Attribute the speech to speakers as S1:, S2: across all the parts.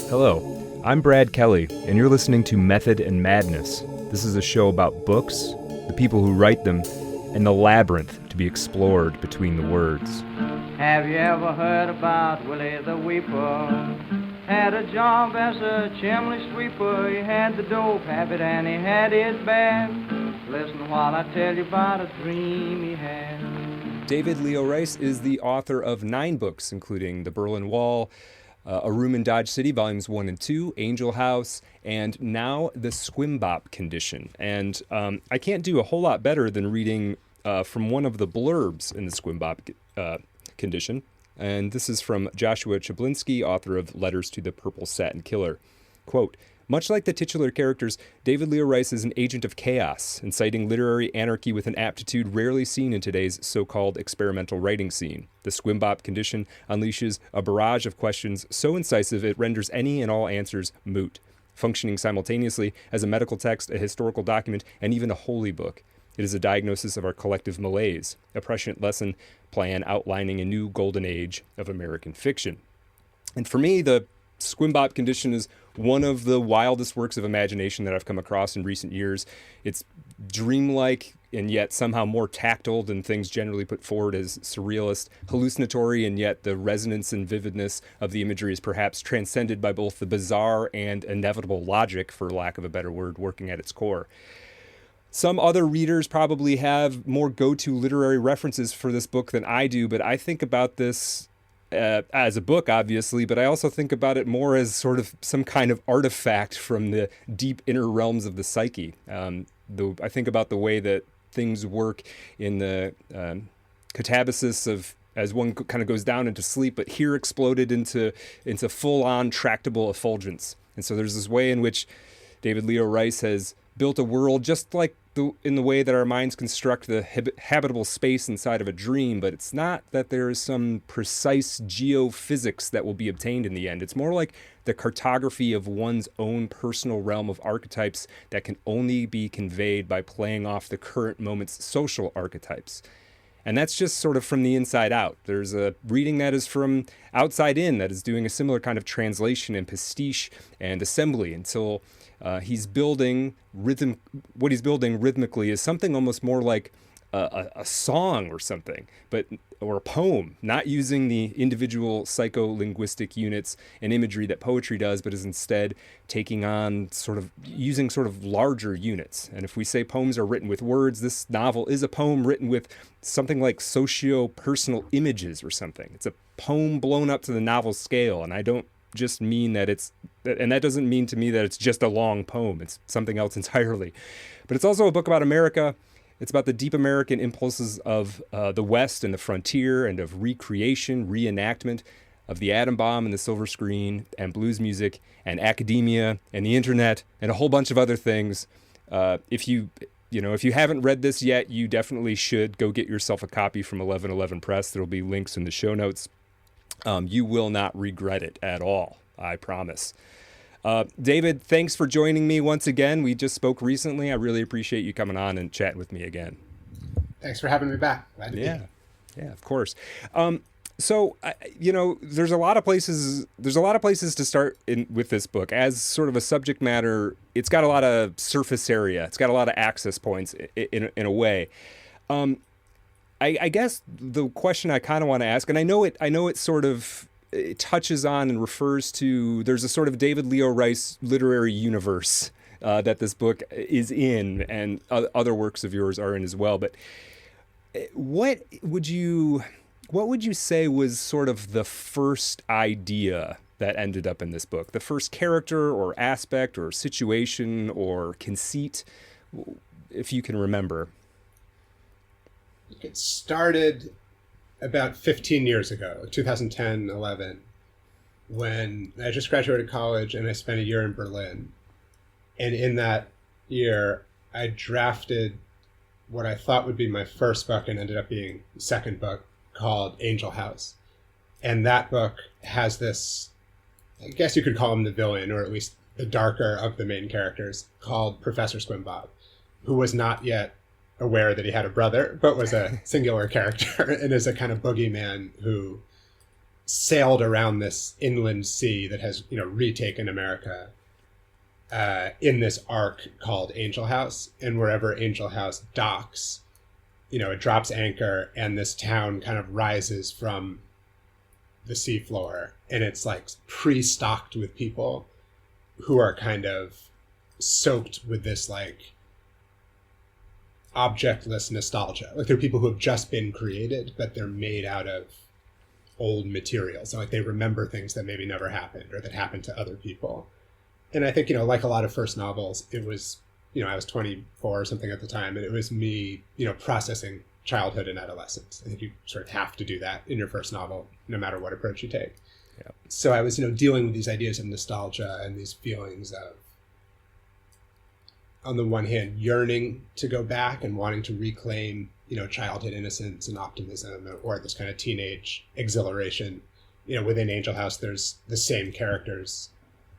S1: Hello, I'm Brad Kelly, and you're listening to Method and Madness. This is a show about books, the people who write them, and the labyrinth to be explored between the words.
S2: Have you ever heard about Willie the Weeper? Had a job as a chimney sweeper. He had the dope habit and he had his bad. Listen while I tell you about a dream he had.
S1: David Leo Rice is the author of 9 books, including The Berlin Wall, A Room in Dodge City, Volumes 1 and 2, Angel House, and now The SQUIMBOP Condition. And I can't do a whole lot better than reading from one of the blurbs in The SQUIMBOP Condition. And this is from Joshua Chablinski, author of Letters to the Purple Satin Killer. Quote, "Much like the titular characters, David Leo Rice is an agent of chaos, inciting literary anarchy with an aptitude rarely seen in today's so-called experimental writing scene. The SQUIMBOP Condition unleashes a barrage of questions so incisive it renders any and all answers moot, functioning simultaneously as a medical text, a historical document, and even a holy book. It is a diagnosis of our collective malaise, a prescient lesson plan outlining a new golden age of American fiction." And for me, the SQUIMBOP Condition is one of the wildest works of imagination that I've come across in recent years. It's dreamlike and yet somehow more tactile than things generally put forward as surrealist, hallucinatory, and yet the resonance and vividness of the imagery is perhaps transcended by both the bizarre and inevitable logic, for lack of a better word, working at its core. Some other readers probably have more go-to literary references for this book than I do, but I think about this as a book, obviously, but I also think about it more as sort of some kind of artifact from the deep inner realms of the psyche. I think about the way that things work in the catabasis of as one kind of goes down into sleep, but here exploded into full-on tractable effulgence. And so there's this way in which David Leo Rice has built a world just like in the way that our minds construct the habitable space inside of a dream, but it's not that there is some precise geophysics that will be obtained in the end. It's more like the cartography of one's own personal realm of archetypes that can only be conveyed by playing off the current moment's social archetypes. And that's just sort of from the inside out. There's a reading that is from outside in that is doing a similar kind of translation and pastiche and assembly until he's building rhythm. What he's building rhythmically is something almost more like a song or something, or a poem, not using the individual psycholinguistic units and imagery that poetry does, but is instead taking on using larger units. And if we say poems are written with words, this novel is a poem written with something like socio-personal images or something. It's a poem blown up to the novel scale, and I don't just mean that that doesn't mean to me that it's just a long poem. It's something else entirely. But it's also a book about America. It's about the deep American impulses of the West and the frontier and of recreation, reenactment of the atom bomb and the silver screen and blues music and academia and the internet and a whole bunch of other things. If you haven't read this yet, you definitely should go get yourself a copy from 1111 Press. There'll be links in the show notes. You will not regret it at all, I promise. David, thanks for joining me once again. We just spoke recently. I really appreciate you coming on and chatting with me again.
S3: Thanks for having me back. Glad to be
S1: here. Yeah, of course. So, there's a lot of places to start with this book. As sort of a subject matter, it's got a lot of surface area. It's got a lot of access points in a way. I guess the question I kind of want to ask, and I know it sort of it touches on and refers to, there's a sort of David Leo Rice literary universe that this book is in, and other works of yours are in as well. But what would you say was sort of the first idea that ended up in this book? The first character or aspect or situation or conceit, if you can remember.
S3: It started about 15 years ago, 2010, 11, when I just graduated college and I spent a year in Berlin. And in that year, I drafted what I thought would be my first book and ended up being the second book, called Angel House. And that book has this, I guess you could call him the villain, or at least the darker of the main characters, called Professor SQUIMBOP, who was not yet aware that he had a brother, but was a singular character and is a kind of boogeyman who sailed around this inland sea that has, retaken America in this arc called Angel House. And wherever Angel House docks, it drops anchor and this town kind of rises from the seafloor. And it's like pre-stocked with people who are kind of soaked with this like objectless nostalgia. Like they're people who have just been created, but they're made out of old materials. So like they remember things that maybe never happened or that happened to other people. And I think, like a lot of first novels, it was, I was 24 or something at the time, and it was me, processing childhood and adolescence. I think you sort of have to do that in your first novel, no matter what approach you take.
S1: Yeah.
S3: So I was, dealing with these ideas of nostalgia and these feelings of, on the one hand, yearning to go back and wanting to reclaim, childhood innocence and optimism, or this kind of teenage exhilaration. Within Angel House, there's the same characters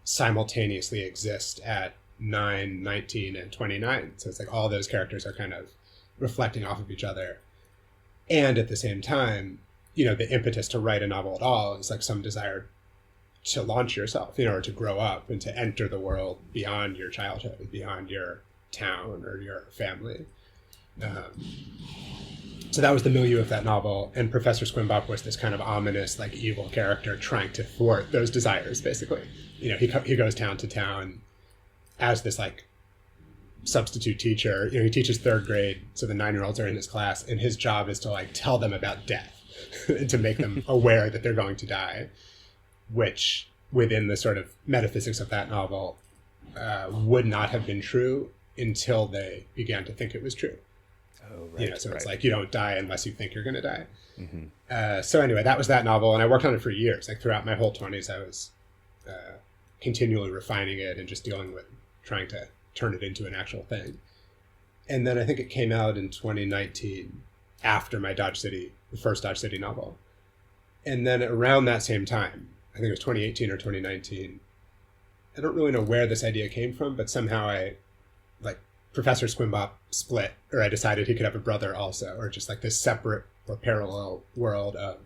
S3: simultaneously exist at 9, 19, and 29. So it's like all those characters are kind of reflecting off of each other. And at the same time, the impetus to write a novel at all is like some desire to launch yourself, or to grow up and to enter the world beyond your childhood, beyond your town or your family. So that was the milieu of that novel. And Professor SQUIMBOP was this kind of ominous, like evil character trying to thwart those desires, basically. He goes town to town as this like substitute teacher. He teaches third grade, so the 9-year-olds are in his class, and his job is to like tell them about death and to make them aware that they're going to die, which within the sort of metaphysics of that novel would not have been true until they began to think it was true.
S1: Oh, right.
S3: So
S1: right.
S3: it's like you don't die unless you think you're going to die.
S1: Mm-hmm.
S3: So anyway, that was that novel, and I worked on it for years. Like throughout my whole 20s, I was continually refining it and just dealing with trying to turn it into an actual thing. And then I think it came out in 2019 after my the first Dodge City novel. And then around that same time, I think it was 2018 or 2019, I don't really know where this idea came from, but somehow Professor SQUIMBOP split, or I decided he could have a brother also, or just like this separate or parallel world of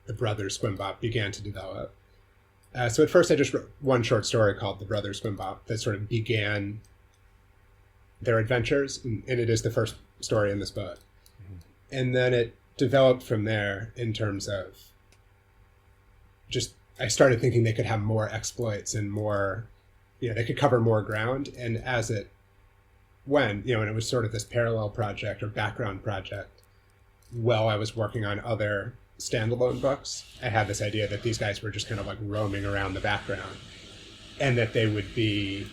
S3: the brother SQUIMBOP began to develop. So at first I just wrote one short story called The Brother SQUIMBOP that sort of began their adventures, and it is the first story in this book. Mm-hmm. And then it developed from there in terms of just, I started thinking they could have more exploits and more, they could cover more ground. And as it went, and it was sort of this parallel project or background project while I was working on other standalone books, I had this idea that these guys were just kind of like roaming around the background, and that they would be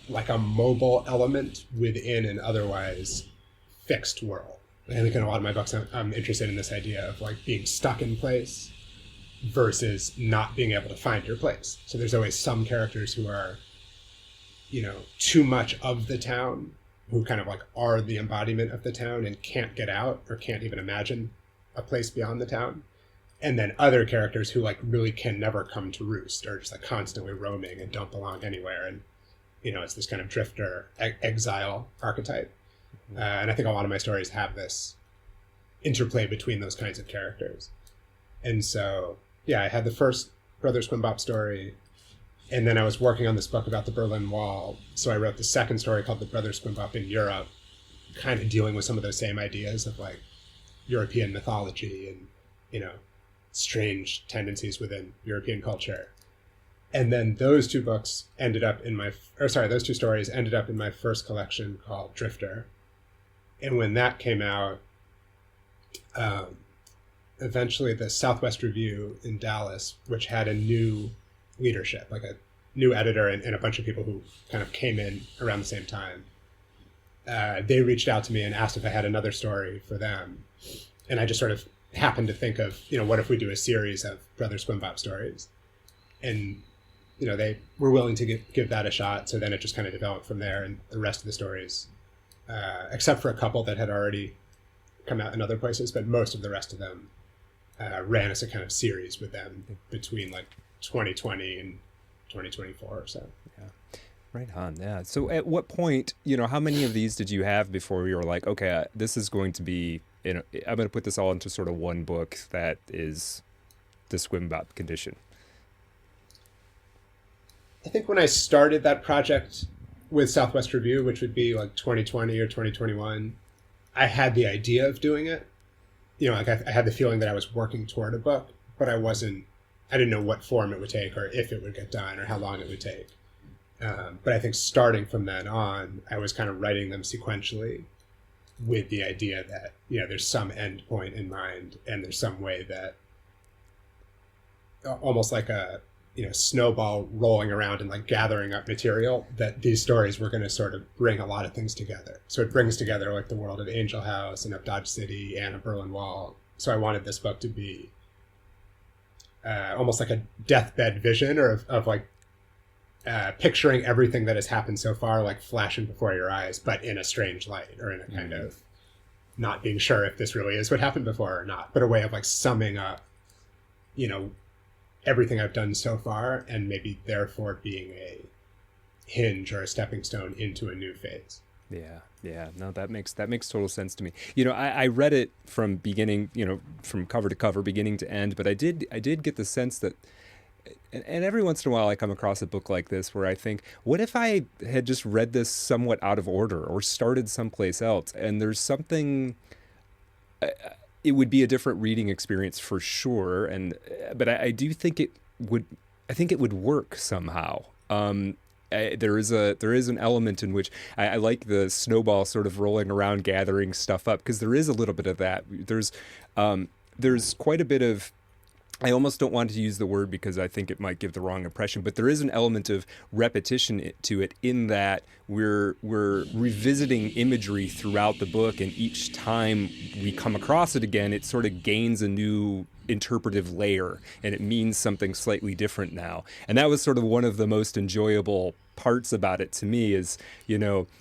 S3: like a mobile element within an otherwise fixed world. I think in a lot of my books, I'm interested in this idea of like being stuck in place versus not being able to find your place. So there's always some characters who are, too much of the town, who kind of like are the embodiment of the town and can't get out or can't even imagine a place beyond the town. And then other characters who like really can never come to roost, or just like constantly roaming and don't belong anywhere. And, it's this kind of drifter exile archetype. And I think a lot of my stories have this interplay between those kinds of characters. And so, I had the first Brother SQUIMBOP story, and then I was working on this book about the Berlin Wall. So I wrote the second story called The Brother SQUIMBOP in Europe, kind of dealing with some of those same ideas of like European mythology and, strange tendencies within European culture. And then those two stories ended up in my first collection called Drifter. And when that came out, eventually the Southwest Review in Dallas, which had a new leadership, like a new editor and a bunch of people who kind of came in around the same time, they reached out to me and asked if I had another story for them. And I just sort of happened to think of, what if we do a series of Brother SQUIMBOP stories? And, they were willing to give that a shot. So then it just kind of developed from there. And the rest of the stories, except for a couple that had already come out in other places, but most of the rest of them ran as a kind of series with them between like 2020 and 2024 or so.
S1: Yeah. Right on. Yeah. So at what point, how many of these did you have before you were like, okay, this is going to be, I'm going to put this all into sort of one book that is, the SQUIMBOP condition?
S3: I think when I started that project with Southwest Review, which would be like 2020 or 2021, I had the idea of doing it. Like I had the feeling that I was working toward a book, but I didn't know what form it would take or if it would get done or how long it would take. But I think starting from then on, I was kind of writing them sequentially with the idea that, there's some end point in mind and there's some way that almost like a, snowball rolling around and like gathering up material, that these stories were going to sort of bring a lot of things together. So it brings together like the world of Angel House and of Dodge City and of Berlin Wall. So I wanted this book to be almost like a deathbed vision or of like picturing everything that has happened so far, like flashing before your eyes, but in a strange light or in a kind of not being sure if this really is what happened before or not, but a way of like summing up, everything I've done so far and maybe therefore being a hinge or a stepping stone into a new phase.
S1: Yeah. No, that makes total sense to me. I read it from beginning, from cover to cover, beginning to end, but I did get the sense that, and every once in a while I come across a book like this where I think, what if I had just read this somewhat out of order or started someplace else? And there's something, it would be a different reading experience for sure. But I do think it would work somehow. There is an element in which I like the snowball sort of rolling around, gathering stuff up, because there is a little bit of that. There's quite a bit of, I almost don't want to use the word because I think it might give the wrong impression, but there is an element of repetition to it in that we're revisiting imagery throughout the book, and each time we come across it again, it sort of gains a new interpretive layer and it means something slightly different now. And that was sort of one of the most enjoyable parts about it to me is,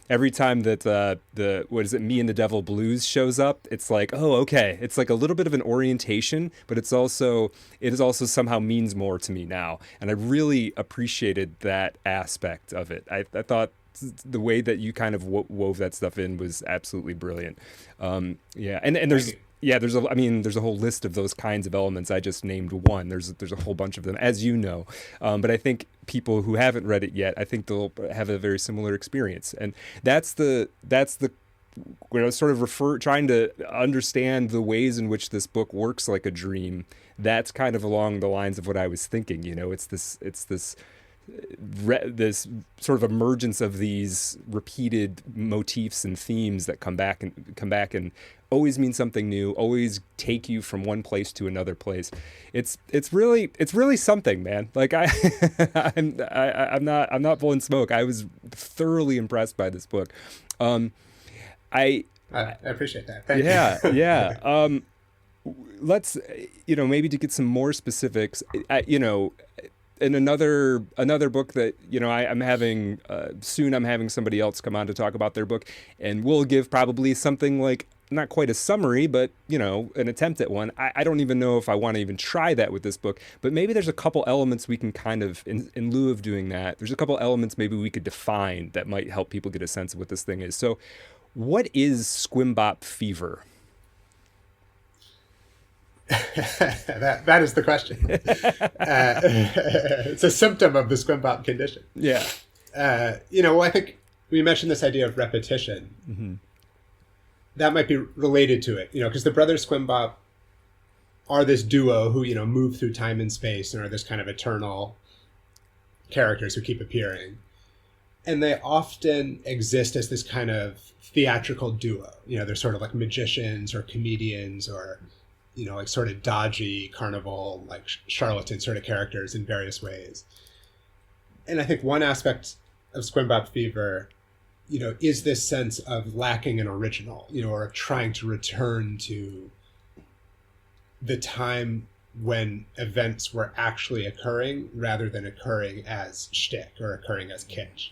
S1: every time that Me and the Devil Blues shows up, it's like, oh, okay. It's like a little bit of an orientation, but it is also somehow means more to me now. And I really appreciated that aspect of it. I thought the way that you kind of wove that stuff in was absolutely brilliant. And there's there's a whole list of those kinds of elements. I just named one. There's a whole bunch of them, as you know. But I think people who haven't read it yet, I think they'll have a very similar experience. And that's the when I was sort of trying to understand the ways in which this book works like a dream. That's kind of along the lines of what I was thinking. It's this sort of emergence of these repeated motifs and themes that come back and always mean something new, always take you from one place to another place. It's really something, man. Like I'm not blowing smoke. I was thoroughly impressed by this book. I
S3: appreciate that. Thank you.
S1: Yeah. Let's maybe to get some more specifics. In another book that I'm having soon, I'm having somebody else come on to talk about their book, and we'll give probably something like not quite a summary, but an attempt at one. I don't even know if I want to even try that with this book, but maybe there's a couple elements we can kind of in lieu of doing that. There's a couple elements maybe we could define that might help people get a sense of what this thing is. So, what is SQUIMBOP fever?
S3: that is the question. It's a symptom of the SQUIMBOP condition.
S1: Yeah.
S3: I think we mentioned this idea of repetition.
S1: Mm-hmm.
S3: That might be related to it, because the brothers SQUIMBOP are this duo who, move through time and space and are this kind of eternal characters who keep appearing. And they often exist as this kind of theatrical duo. They're sort of like magicians or comedians or like sort of dodgy carnival, like charlatan sort of characters in various ways. And I think one aspect of SQUIMBOP fever, is this sense of lacking an original, or of trying to return to the time when events were actually occurring rather than occurring as shtick or occurring as kitsch.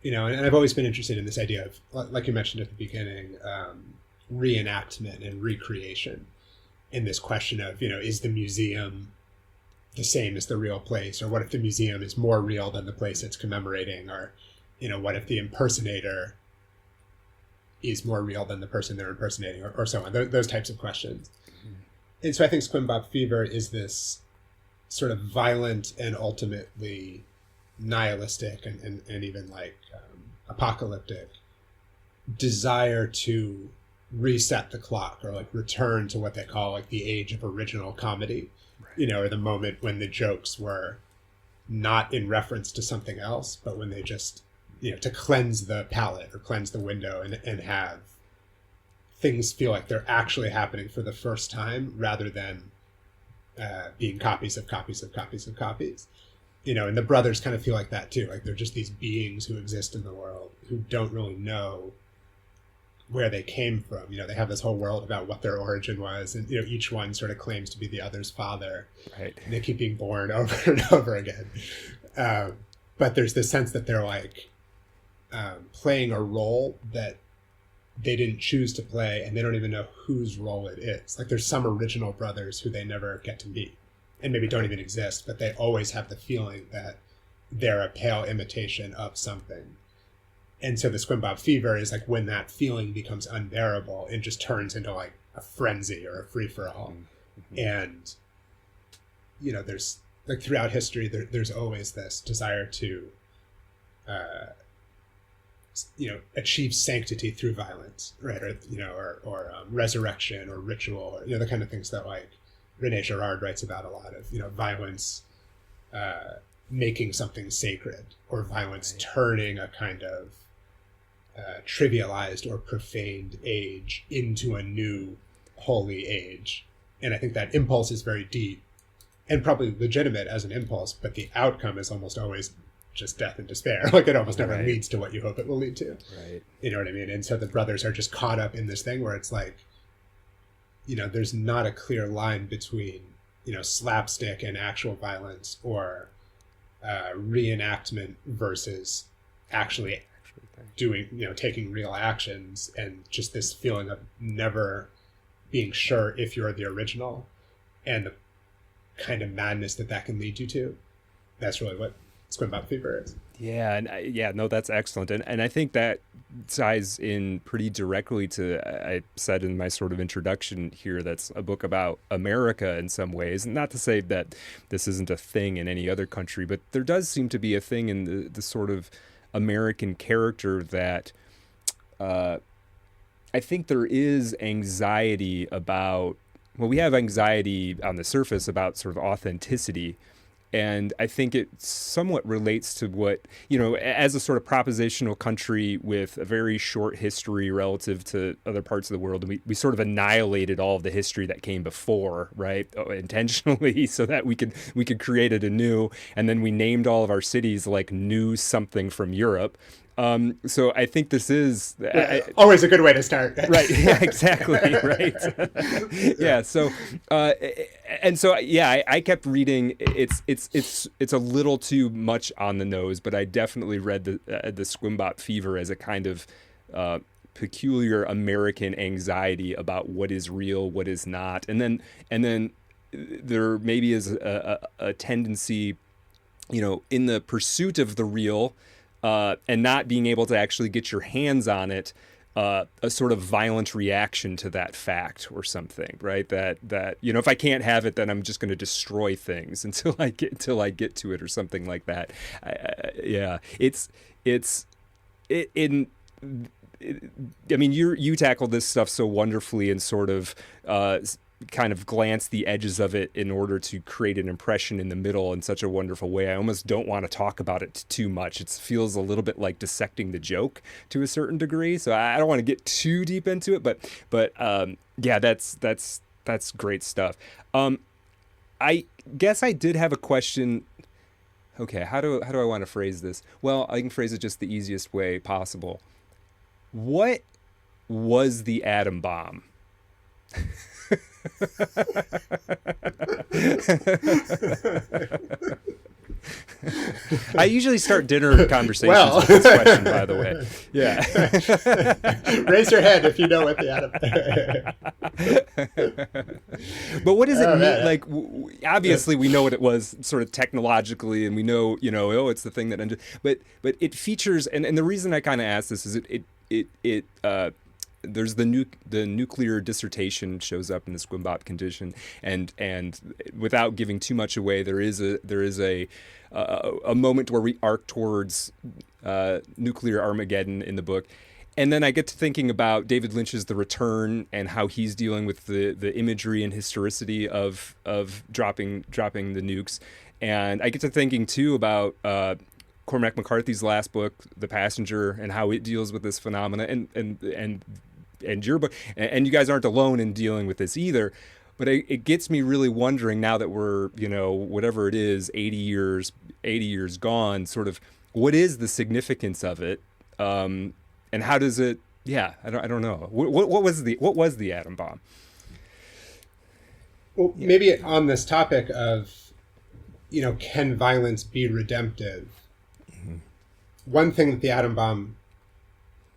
S3: And I've always been interested in this idea of, like you mentioned at the beginning, reenactment and recreation. In this question of, is the museum the same as the real place? Or what if the museum is more real than the place it's commemorating? Or, what if the impersonator is more real than the person they're impersonating, or so on, those types of questions. Mm-hmm. And so I think SQUIMBOP fever is this sort of violent and ultimately nihilistic and even like apocalyptic desire to reset the clock, or like return to what they call like the age of original comedy, you know, or the moment when the jokes were not in reference to something else, but when they just, you know, to cleanse the palate or cleanse the window and have things feel like they're actually happening for the first time, rather than being copies of copies of copies of copies. You know, and the brothers kind of feel like that too. Like they're just these beings who exist in the world who don't really know where they came from. You know, they have this whole world about what their origin was, and, you know, each one sort of claims to be the other's father.
S1: Right.
S3: And they keep being born over and over again. But there's this sense that they're like playing a role that they didn't choose to play, and they don't even know whose role it is. Like there's some original brothers who they never get to meet, and maybe don't even exist, but they always have the feeling that they're a pale imitation of something. And so the SQUIMBOP fever is like when that feeling becomes unbearable and just turns into like a frenzy or a free-for-all. Mm-hmm. And, you know, there's like throughout history, there's always this desire to, you know, achieve sanctity through violence, right? Or, you know, or resurrection or ritual, or, you know, the kind of things that like René Girard writes about a lot of, you know, violence making something sacred, or violence turning a kind of trivialized or profaned age into a new holy age. And I think that impulse is very deep and probably legitimate as an impulse, but the outcome is almost always just death and despair. Like it almost never leads to what you hope it will lead to.
S1: Right.
S3: You know what I mean? And so the brothers are just caught up in this thing where it's like, you know, there's not a clear line between, you know, slapstick and actual violence, or reenactment versus actually doing, you know, taking real actions, and just this feeling of never being sure if you're the original, and the kind of madness that can lead you to. That's really what SQUIMBOP fever is.
S1: Yeah, and no, that's excellent, and I think that ties in pretty directly to, I said in my sort of introduction here, that's a book about America in some ways. Not to say that this isn't a thing in any other country, but there does seem to be a thing in the sort of American character that I think there is anxiety about. Well, we have anxiety on the surface about sort of authenticity. And I think it somewhat relates to what, you know, as a sort of propositional country with a very short history relative to other parts of the world, we sort of annihilated all of the history that came before, right, intentionally, so that we could create it anew. And then we named all of our cities like New something from Europe. So I think this is
S3: always a good way to start.
S1: Right. Yeah, exactly. Right. Yeah. So, and so, yeah, I kept reading. It's a little too much on the nose, but I definitely read the SQUIMBOP fever as a kind of peculiar American anxiety about what is real, what is not, and then there maybe is a tendency, you know, in the pursuit of the real. And not being able to actually get your hands on it, a sort of violent reaction to that fact or something, right? That you know, if I can't have it, then I'm just going to destroy things until I get to it or something like that. Yeah, I mean, you tackle this stuff so wonderfully and sort of kind of glance the edges of it in order to create an impression in the middle in such a wonderful way. I almost don't want to talk about it too much. It feels a little bit like dissecting the joke to a certain degree. So I don't want to get too deep into it, but yeah, that's great stuff. I guess I did have a question. Okay, how do I want to phrase this? Well, I can phrase it just the easiest way possible. What was the atom bomb? I usually start dinner conversations with this question, by the way. Yeah.
S3: Raise your hand if you know what the
S1: But what does it mean? Like, obviously, we know what it was, sort of technologically, and we know, you know, oh, it's the thing that ended. But it features, and the reason I kind of asked this is it there's the nuclear dissertation shows up in the SQUIMBOP condition, and without giving too much away, there is a moment where we arc towards nuclear Armageddon in the book. And then I get to thinking about David Lynch's The Return and how he's dealing with the imagery and historicity of dropping the nukes. And I get to thinking too about Cormac McCarthy's last book, The Passenger, and how it deals with this phenomena. And your book, and you guys aren't alone in dealing with this either. But it gets me really wondering, now that we're, whatever it is, 80 years gone, sort of what is the significance of it? And how does it? Yeah, I don't know. What was the atom bomb?
S3: Well, maybe on this topic of, can violence be redemptive? Mm-hmm. One thing that the atom bomb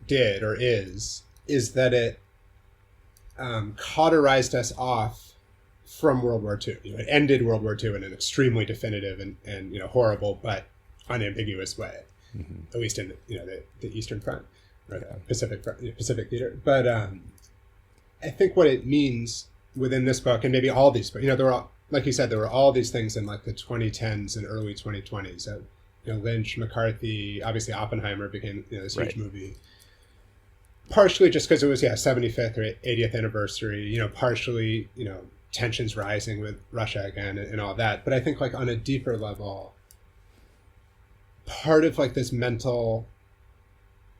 S3: did or is that it cauterized us off from World War II. It ended World War II in an extremely definitive and horrible but unambiguous way, mm-hmm. at least in the Eastern Front. Right, Pacific Theater. But I think what it means within this book, and maybe all these, but there were, like you said, there were all these things in like the 2010s and early 2020s. Lynch, McCarthy, obviously Oppenheimer became this huge movie. Partially just because it was 75th or 80th anniversary. Partially tensions rising with Russia again and all that. But I think like on a deeper level, part of like this mental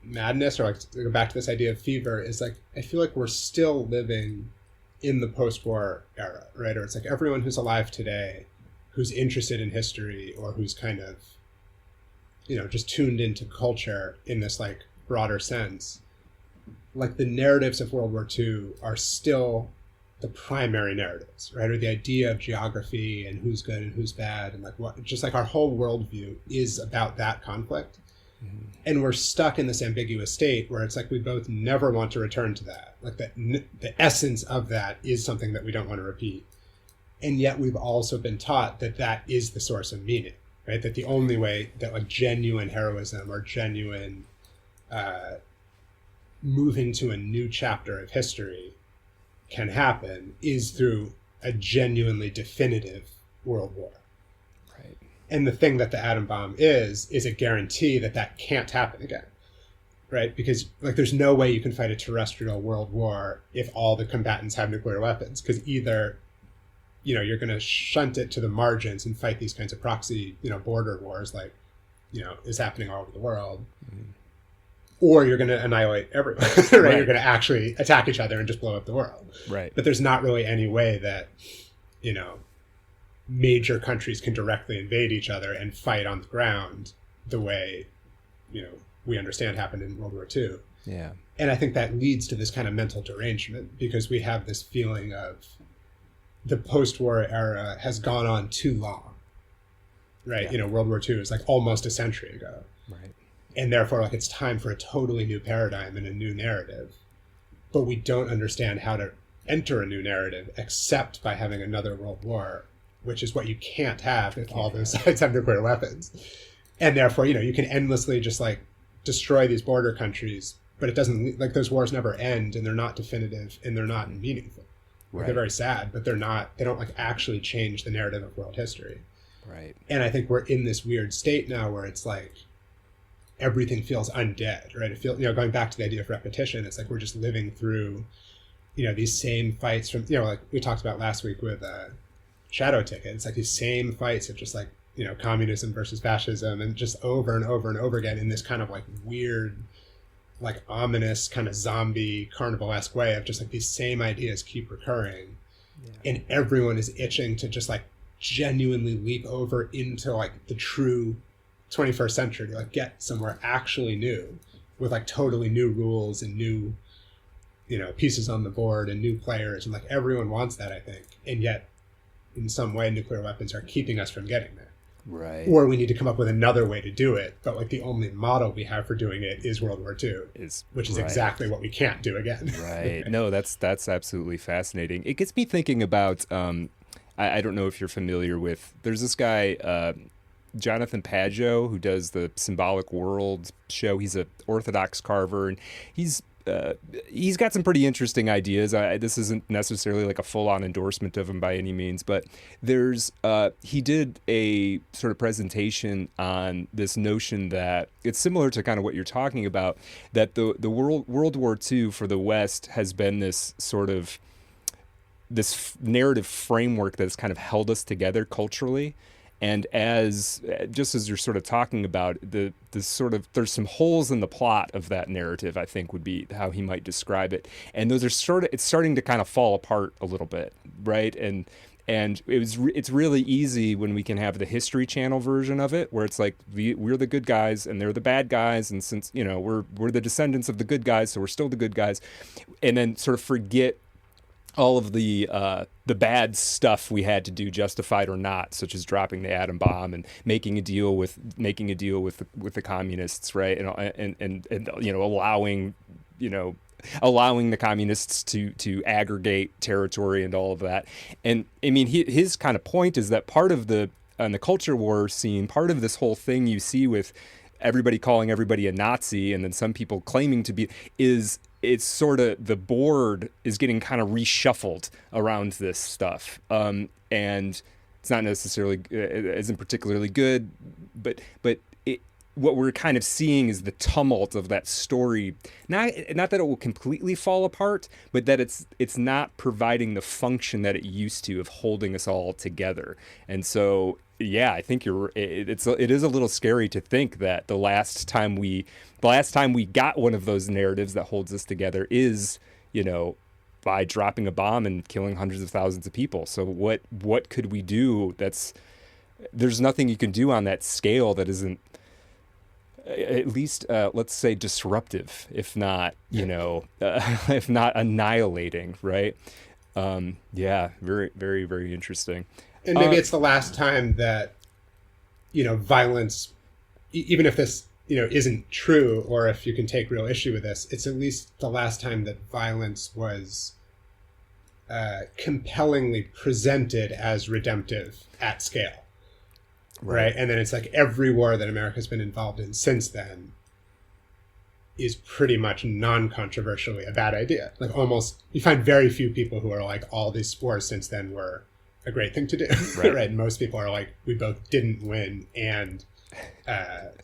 S3: madness, or like to go back to this idea of fever, is like I feel like we're still living in the post-war era, right? Or it's like everyone who's alive today who's interested in history or who's kind of just tuned into culture in this like broader sense, like the narratives of World War II are still the primary narratives, right? Or the idea of geography and who's good and who's bad, and like what, just like our whole worldview is about that conflict. Mm-hmm. And we're stuck in this ambiguous state where it's like we both never want to return to that. Like the essence of that is something that we don't want to repeat. And yet we've also been taught that that is the source of meaning, right? That the only way that like genuine heroism or genuine moving to a new chapter of history can happen is through a genuinely definitive world war. And the thing that the atom bomb is a guarantee that that can't happen again, right? Because like there's no way you can fight a terrestrial world war if all the combatants have nuclear weapons, because either you're going to shunt it to the margins and fight these kinds of proxy border wars like is happening all over the world, mm-hmm. or you're going to annihilate everyone, right? You're going to actually attack each other and just blow up the world,
S1: right?
S3: But there's not really any way that major countries can directly invade each other and fight on the ground the way, we understand happened in World War II.
S1: Yeah. And
S3: I think that leads to this kind of mental derangement because we have this feeling of the post-war era has gone on too long, right? Yeah. World War II is like almost a century ago.
S1: Right.
S3: And therefore, like it's time for a totally new paradigm and a new narrative. But we don't understand how to enter a new narrative except by having another world war, which is what you can't have if all those sides have nuclear weapons. And therefore, you can endlessly just like destroy these border countries, but it doesn't, like those wars never end and they're not definitive and they're not meaningful. Like, they're very sad, but they don't like actually change the narrative of world history.
S1: Right.
S3: And I think we're in this weird state now where it's like everything feels undead, right? It feels, going back to the idea of repetition, it's like we're just living through, these same fights from, like we talked about last week with, Shadow Ticket. It's like these same fights of just like, communism versus fascism, and just over and over and over again in this kind of like weird, like ominous kind of zombie carnival-esque way of just like these same ideas keep recurring. Yeah. And everyone is itching to just like genuinely leap over into like the true 21st century, to like get somewhere actually new with like totally new rules and new, pieces on the board and new players. And like everyone wants that, I think. And yet, in some way, nuclear weapons are keeping us from getting there.
S1: Right.
S3: Or we need to come up with another way to do it. But like the only model we have for doing it is World War II, which is exactly what we can't do again.
S1: Right. No, that's absolutely fascinating. It gets me thinking about, I don't know if you're familiar with, there's this guy, Jonathan Pageau, who does the Symbolic World show. He's an Orthodox carver, and he's he's got some pretty interesting ideas. This isn't necessarily like a full-on endorsement of him by any means, but he did a sort of presentation on this notion that it's similar to kind of what you're talking about, that the World War II for the West has been this sort of this narrative framework that's kind of held us together culturally. And just as you're sort of talking about, there's some holes in the plot of that narrative, I think would be how he might describe it. And those are it's starting to kind of fall apart a little bit, right? And it's really easy when we can have the History Channel version of it, where it's like we're the good guys and they're the bad guys, and since we're the descendants of the good guys, so we're still the good guys, and then sort of forget all of the bad stuff we had to do, justified or not, such as dropping the atom bomb and making a deal with the communists, right? And allowing the communists to aggregate territory and all of that. And I mean, his kind of point is that part of on the culture war scene, part of this whole thing you see with everybody calling everybody a Nazi and then some people claiming to be it's sort of the board is getting kind of reshuffled around this stuff. And it's not necessarily, it isn't particularly good, but what we're kind of seeing is the tumult of that story. Not that it will completely fall apart, but that it's not providing the function that it used to of holding us all together. And so, yeah, I think it is a little scary to think that the last time we got one of those narratives that holds us together is, by dropping a bomb and killing hundreds of thousands of people. So what could we do? There's nothing you can do on that scale that isn't at least, let's say, disruptive, if not, if not annihilating, right? Yeah, very, very, very interesting.
S3: And maybe it's the last time that, violence, even if this, isn't true, or if you can take real issue with this, it's at least the last time that violence was compellingly presented as redemptive at scale. Right. And then it's like every war that America's been involved in since then is pretty much non-controversially a bad idea. Like almost, you find very few people who are like, all these wars since then were a great thing to do. Right. And most people are like, we both didn't win and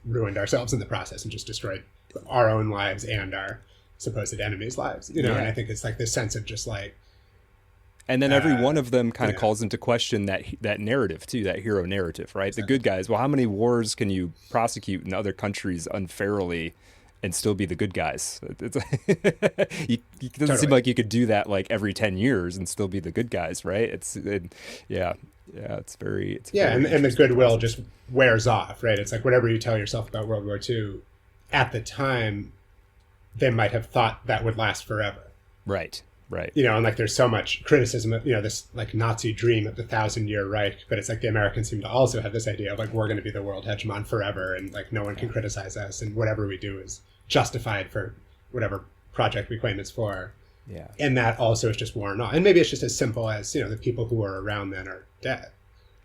S3: ruined ourselves in the process and just destroyed our own lives and our supposed enemies' lives. And I think it's like this sense of just like,
S1: and then every one of them kind of calls into question that narrative too, that hero narrative, right? Exactly. The good guys. Well, how many wars can you prosecute in other countries unfairly and still be the good guys? It doesn't seem like you could do that like every 10 years and still be the good guys, right? It's very
S3: and the goodwill just wears off, right? It's like whatever you tell yourself about World War II, at the time, they might have thought that would last forever.
S1: Right. Right.
S3: And like there's so much criticism of, this like Nazi dream of the 1,000-year Reich, but it's like the Americans seem to also have this idea of like, we're going to be the world hegemon forever and like no one can criticize us and whatever we do is justified for whatever project we claim it's for.
S1: Yeah.
S3: And that also is just worn off. And maybe it's just as simple as, the people who were around then are dead.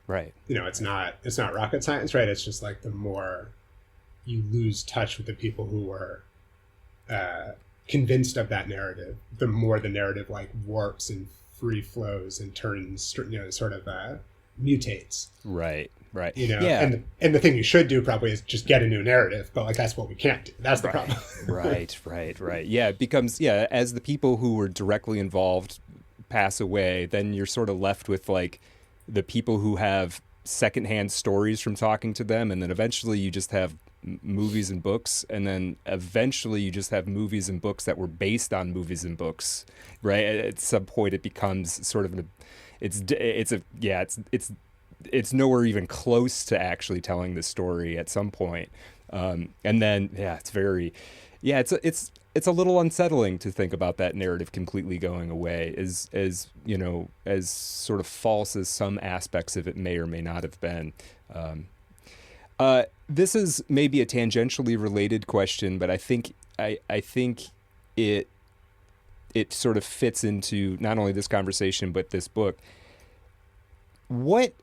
S1: Right.
S3: It's not rocket science, right? It's just like the more you lose touch with the people who were convinced of that narrative, the more the narrative like warps and free flows and turns, sort of mutates.
S1: Right.
S3: And the thing you should do probably is just get a new narrative, but like that's what we can't do. That's the problem.
S1: Right. Yeah, it becomes as the people who were directly involved pass away, then you're sort of left with like the people who have secondhand stories from talking to them, and then eventually you just have movies and books, and then eventually you just have movies and books that were based on movies and books, right? At some point it becomes sort of it's nowhere even close to actually telling the story at some point. And then it's a little unsettling to think about that narrative completely going away, as sort of false as some aspects of it may or may not have been. This is maybe a tangentially related question, but I think it sort of fits into not only this conversation but this book. What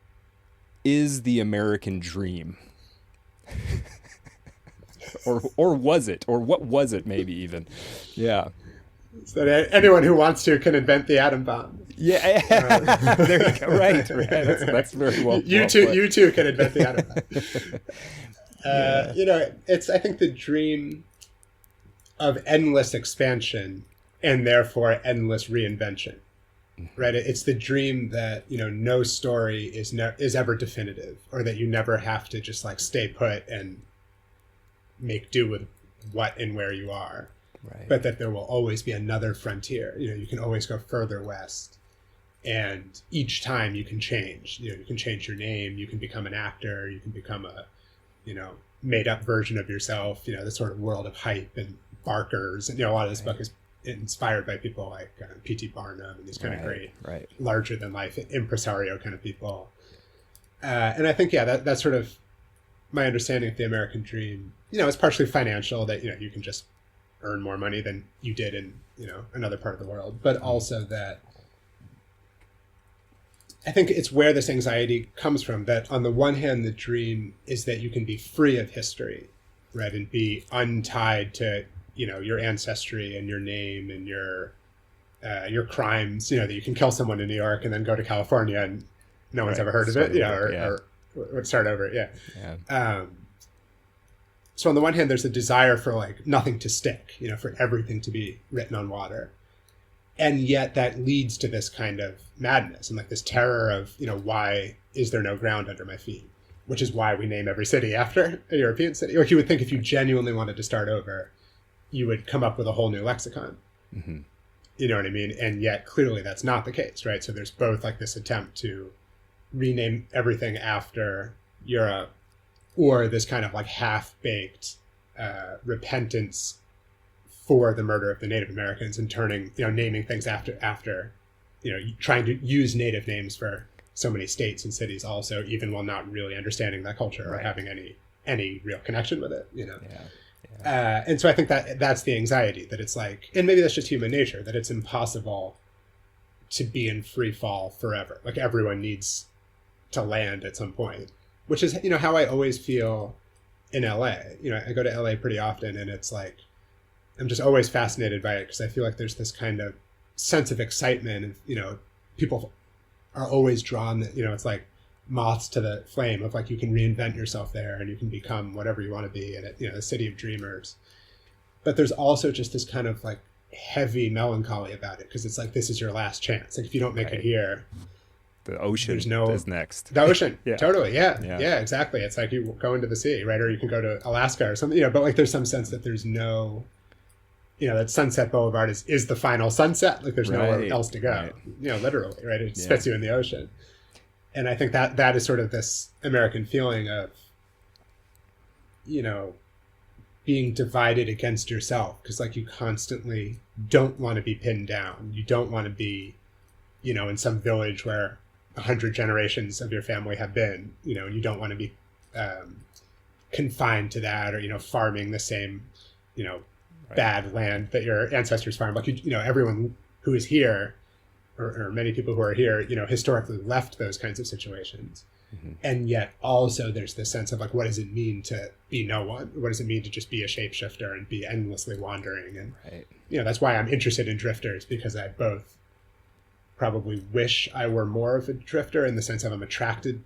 S1: is the American dream? or was it? Or what was it maybe even? Yeah.
S3: So that anyone who wants to can invent the atom bomb.
S1: Yeah, there you go. Right. That's very well.
S3: You too can invent the atom bomb. It's, I think, the dream of endless expansion and therefore endless reinvention, right? It's the dream that, no story is ever definitive, or that you never have to just like stay put and make do with what and where you are,
S1: right.
S3: But that there will always be another frontier. You can always go further west, and each time you can change. You can change your name, you can become an actor, you can become a made up version of yourself, the sort of world of hype and Barkers. And, a lot of this book is inspired by people like P.T. Barnum and these kind of great, larger than life impresario kind of people. And I think, that's sort of my understanding of the American dream. It's partially financial, that, you can just earn more money than you did in, another part of the world, but also that I think it's where this anxiety comes from, that on the one hand, the dream is that you can be free of history, right? And be untied to, your ancestry and your name and your crimes, that you can kill someone in New York and then go to California and no one's ever heard of it, or start over. Yeah. So on the one hand, there's a desire for like nothing to stick, for everything to be written on water. And yet that leads to this kind of madness and like this terror of, why is there no ground under my feet? Which is why we name every city after a European city. Like you would think if you genuinely wanted to start over, you would come up with a whole new lexicon.
S1: Mm-hmm.
S3: You know what I mean? And yet clearly that's not the case, right? So there's both like this attempt to rename everything after Europe, or this kind of like half-baked repentance for the murder of the Native Americans and turning, naming things after, trying to use Native names for so many states and cities also, even while not really understanding that culture or having any real connection with it, And so I think that's the anxiety, that it's like, and maybe that's just human nature, that it's impossible to be in free fall forever. Like everyone needs to land at some point, which is, how I always feel in LA. I go to LA pretty often, and it's like, I'm just always fascinated by it, because I feel like there's this kind of sense of excitement, and people are always drawn that, it's like moths to the flame of like, you can reinvent yourself there and you can become whatever you want to be, and the city of dreamers. But there's also just this kind of like heavy melancholy about it, because it's like, this is your last chance. Like if you don't make it here,
S1: the ocean is next.
S3: The ocean, totally, yeah, exactly. It's like you go into the sea, right? Or you can go to Alaska or something, but like there's some sense that there's no, that Sunset Boulevard is the final sunset. Like there's nowhere else to go, literally, right? It spits you in the ocean. And I think that is sort of this American feeling of, being divided against yourself, because like you constantly don't want to be pinned down. You don't want to be, in some village where 100 generations of your family have been, and you don't want to be confined to that, or, farming the same, bad land that your ancestors farmed. Like, everyone who is here, or many people who are here, historically left those kinds of situations. Mm-hmm. And yet also there's this sense of like, what does it mean to be no one? What does it mean to just be a shapeshifter and be endlessly wandering? And, that's why I'm interested in drifters, because I both probably wish I were more of a drifter in the sense of I'm attracted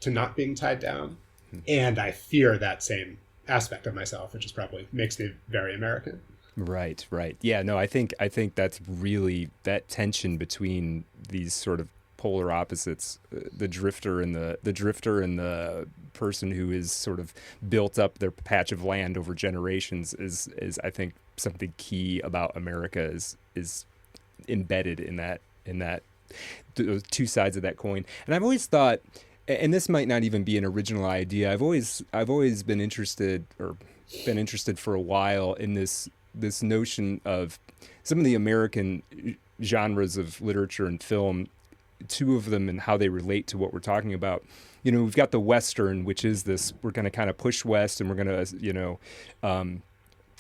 S3: to not being tied down. Mm-hmm. And I fear that same aspect of myself, which is probably makes me very American. Right.
S1: Yeah, no, I think that's really that tension between these sort of polar opposites, the drifter and the person who is sort of built up their patch of land over generations is I think something key about America is embedded in that those two sides of that coin. And I've always thought, and this might not even be an original idea, I've always been interested for a while in this notion of some of the American genres of literature and film, two of them and how they relate to what we're talking about. We've got the Western, which is this, we're going to kind of push West, and we're going to,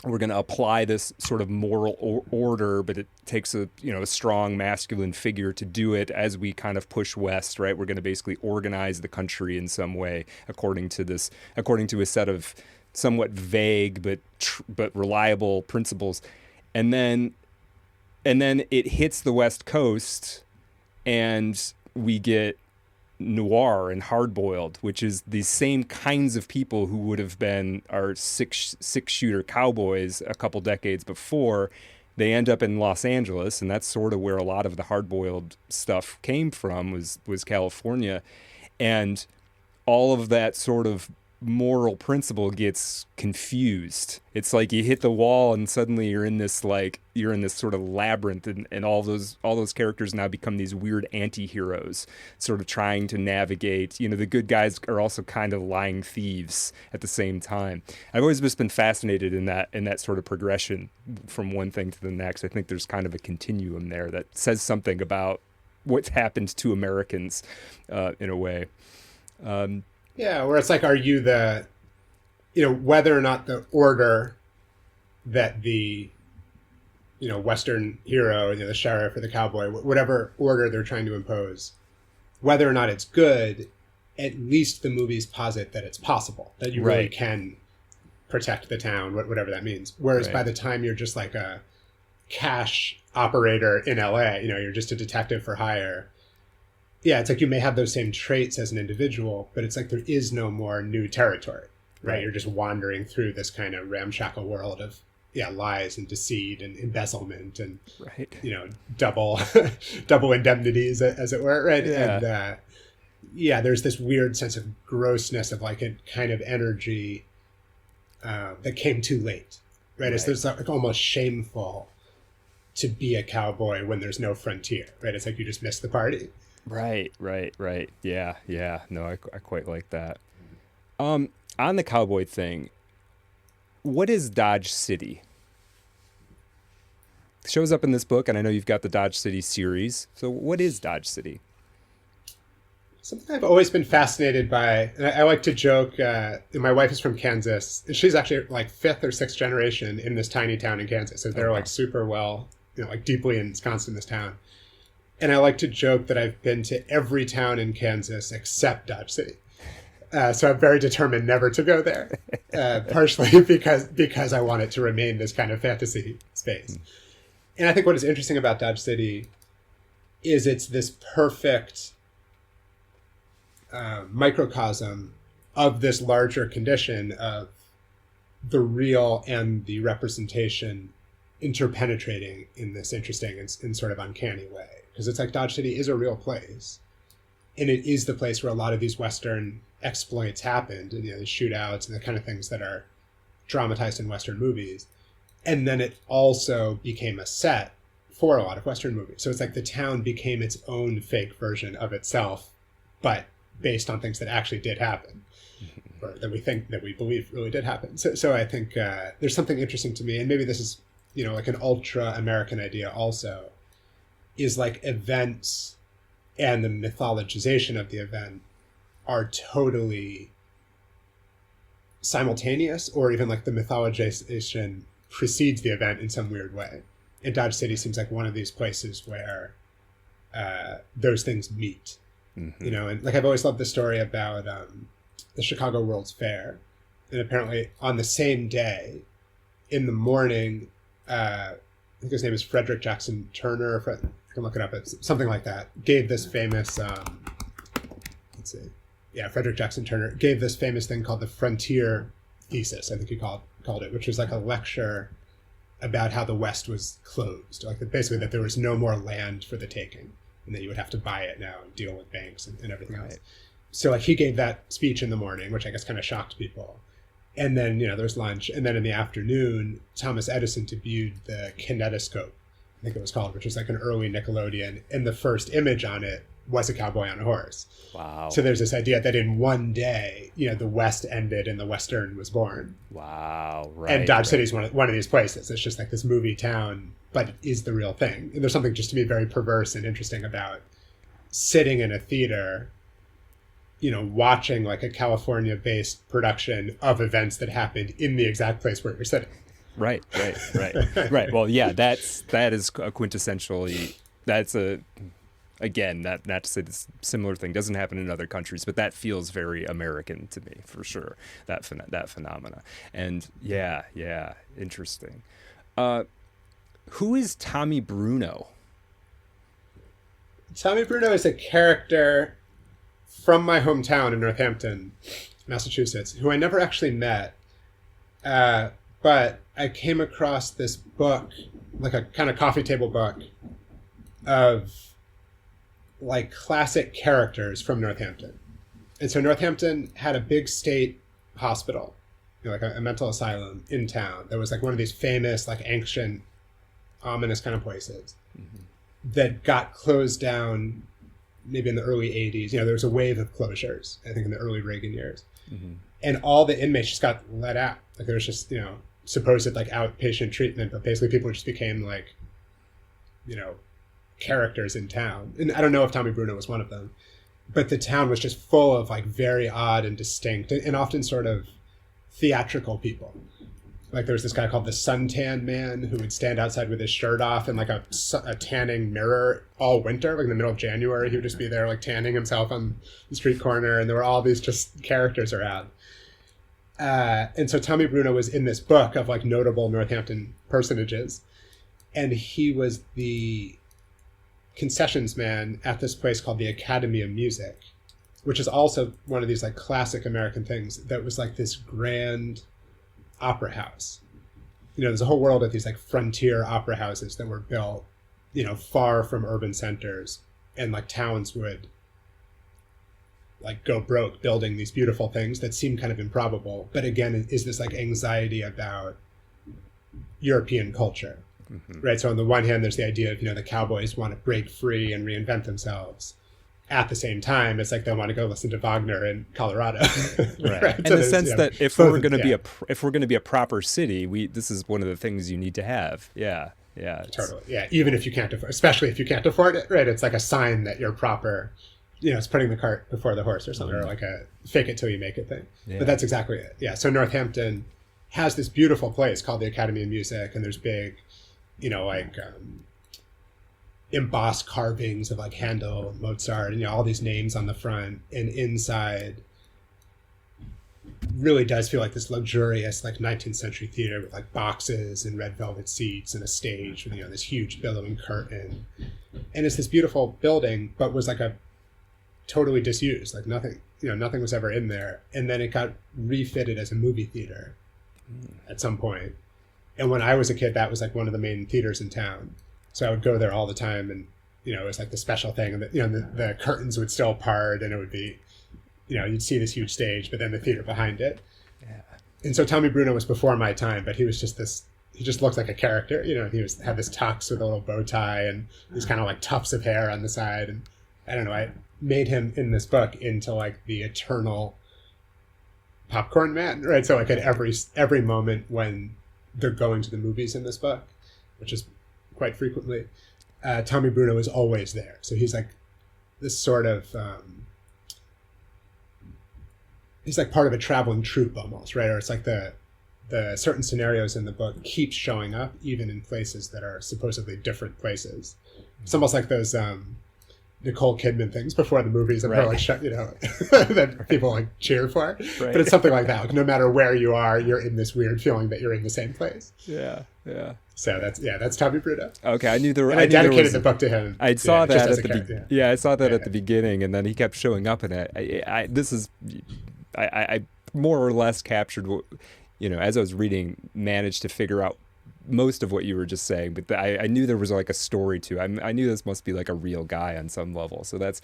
S1: we're going to apply this sort of moral order, but it takes a strong masculine figure to do it as we kind of push West, right? We're going to basically organize the country in some way according to a set of somewhat vague but reliable principles. And then and then it hits the West Coast, and we get noir and hard-boiled, which is the same kinds of people who would have been our six-shooter cowboys a couple decades before. They end up in Los Angeles, and that's sort of where a lot of the hard-boiled stuff came from, was California. And all of that sort of moral principle gets confused. It's like you hit the wall and suddenly you're in this sort of labyrinth, and all those characters now become these weird anti-heroes sort of trying to navigate. The good guys are also kind of lying thieves at the same time. I've always just been fascinated in that sort of progression from one thing to the next. I think there's kind of a continuum there that says something about what's happened to Americans in a way.
S3: Yeah, where it's like, are you whether or not the order that the, Western hero, the sheriff or the cowboy, whatever order they're trying to impose, whether or not it's good, at least the movies posit that it's possible, that you really can protect the town, whatever that means. Whereas by the time you're just like a cash operator in LA, you're just a detective for hire. Yeah, it's like you may have those same traits as an individual, but it's like there is no more new territory, right? You're just wandering through this kind of ramshackle world of lies and deceit and embezzlement and double indemnities, as it were, right? And there's this weird sense of grossness of like a kind of energy that came too late, right? It's like almost shameful to be a cowboy when there's no frontier, right? It's like you just missed the party.
S1: Right. Yeah. No, I quite like that. On the cowboy thing, what is Dodge City? It shows up in this book, and I know you've got the Dodge City series. So what is Dodge City?
S3: Something I've always been fascinated by, and I like to joke, my wife is from Kansas, and she's actually like 5th or 6th generation in this tiny town in Kansas. So they're like super well, like deeply ensconced in this town. And I like to joke that I've been to every town in Kansas except Dodge City. So I'm very determined never to go there, partially because I want it to remain this kind of fantasy space. And I think what is interesting about Dodge City is it's this perfect microcosm of this larger condition of the real and the representation interpenetrating in this interesting and sort of uncanny way. Because it's like Dodge City is a real place. And it is the place where a lot of these Western exploits happened, and the shootouts and the kind of things that are dramatized in Western movies. And then it also became a set for a lot of Western movies. So it's like the town became its own fake version of itself, but based on things that actually did happen, or that we believe really did happen. So I think there's something interesting to me, and maybe this is, like an ultra American idea also, is like events and the mythologization of the event are totally simultaneous, or even like the mythologization precedes the event in some weird way. And Dodge City seems like one of these places where those things meet. Mm-hmm. And like I've always loved the story about the Chicago World's Fair. And apparently on the same day, in the morning, I think his name is Frederick Jackson Turner. I can look it up. It's something like that. Gave this famous, Frederick Jackson Turner gave this famous thing called the Frontier Thesis, I think he called it, which was like a lecture about how the West was closed. Like basically that there was no more land for the taking, and that you would have to buy it now and deal with banks and everything else. So like he gave that speech in the morning, which I guess kind of shocked people. And then, there was lunch. And then in the afternoon, Thomas Edison debuted the kinetoscope, I think it was called, which was like an early Nickelodeon. And the first image on it was a cowboy on a horse.
S1: Wow.
S3: So there's this idea that in one day, the West ended and the Western was born.
S1: Wow. Right.
S3: And Dodge City is one of these places. It's just like this movie town, but it is the real thing. And there's something just to me very perverse and interesting about sitting in a theater, watching like a California-based production of events that happened in the exact place where you're sitting.
S1: Right. Well, yeah, that is a quintessentially, again, not to say this similar thing doesn't happen in other countries, but that feels very American to me, for sure, that phenomena. And yeah, interesting. Who is Tommy Bruno?
S3: Tommy Bruno is a character from my hometown in Northampton, Massachusetts, who I never actually met. But I came across this book, like a kind of coffee table book of like classic characters from Northampton. And so Northampton had a big state hospital, like a mental asylum in town that was like one of these famous, like ancient, ominous kind of places that got closed down maybe in the early 80s. There was a wave of closures, I think in the early Reagan years. And all the inmates just got let out. Like there was just, supposed like outpatient treatment, but basically people just became like, characters in town. And I don't know if Tommy Bruno was one of them, but the town was just full of like very odd and distinct and often sort of theatrical people. Like there was this guy called the Suntan Man who would stand outside with his shirt off in like a tanning mirror all winter, like in the middle of January. He would just be there like tanning himself on the street corner, and there were all these just characters around. And so Tommy Bruno was in this book of like notable Northampton personages, and he was the concessions man at this place called the Academy of Music, which is also one of these like classic American things that was like this grand opera house. There's a whole world of these like frontier opera houses that were built, far from urban centers, and like towns would like go broke building these beautiful things that seem kind of improbable, but again is this like anxiety about European culture. Right. So on the one hand, there's the idea of, the cowboys want to break free and reinvent themselves. At the same time, it's like they want to go listen to Wagner in Colorado.
S1: Right. In
S3: So
S1: the sense that if we're going to be a proper city, this is one of the things you need to have. Yeah. Yeah.
S3: Totally. Yeah. Even if you can't afford, especially if you can't afford it. Right. It's like a sign that you're proper. It's putting the cart before the horse or something, or like a fake it till you make it thing. Yeah. But that's exactly it. Yeah. So Northampton has this beautiful place called the Academy of Music, and there's big, embossed carvings of like Handel and Mozart and all these names on the front, and inside really does feel like this luxurious like 19th century theater with like boxes and red velvet seats and a stage with this huge billowing curtain, and it's this beautiful building, but was like a totally disused, like nothing was ever in there, and then it got refitted as a movie theater at some point. And when I was a kid, that was like one of the main theaters in town. So I would go there all the time, and, it was like the special thing. And, the curtains would still part, and it would be, you'd see this huge stage, but then the theater behind it. Yeah. And so Tommy Bruno was before my time, but he was just he just looked like a character. He had this tux with a little bow tie and these kind of like tufts of hair on the side. And I don't know, I made him in this book into like the eternal popcorn man, right? So like at every moment when they're going to the movies in this book, which is quite frequently, Tommy Bruno is always there. So he's like this sort of he's like part of a traveling troupe almost, right? Or it's like the certain scenarios in the book keep showing up even in places that are supposedly different places. It's almost like those Nicole Kidman things before the movies, and right. Like that people like cheer for. Right. But it's something like that. Like, no matter where you are, you're in this weird feeling that you're in the same place.
S1: Yeah, yeah.
S3: So that's Tommy Bruno.
S1: Okay, I knew there.
S3: And I dedicated the book to him.
S1: I saw that at the I saw that at the beginning, and then he kept showing up in it. I more or less captured what, as I was reading, managed to figure out most of what you were just saying, but I knew there was like a story to it. I knew this must be like a real guy on some level. So that's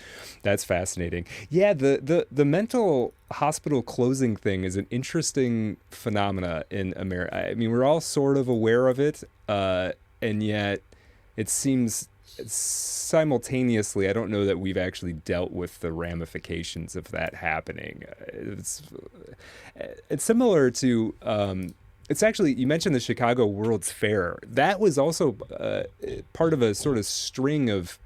S1: fascinating. Yeah, the mental hospital closing thing is an interesting phenomena in America. I mean, we're all sort of aware of it, and yet it seems simultaneously, I don't know that we've actually dealt with the ramifications of that happening. It's similar to it's actually, you mentioned the Chicago World's Fair. That was also part of a sort of string of,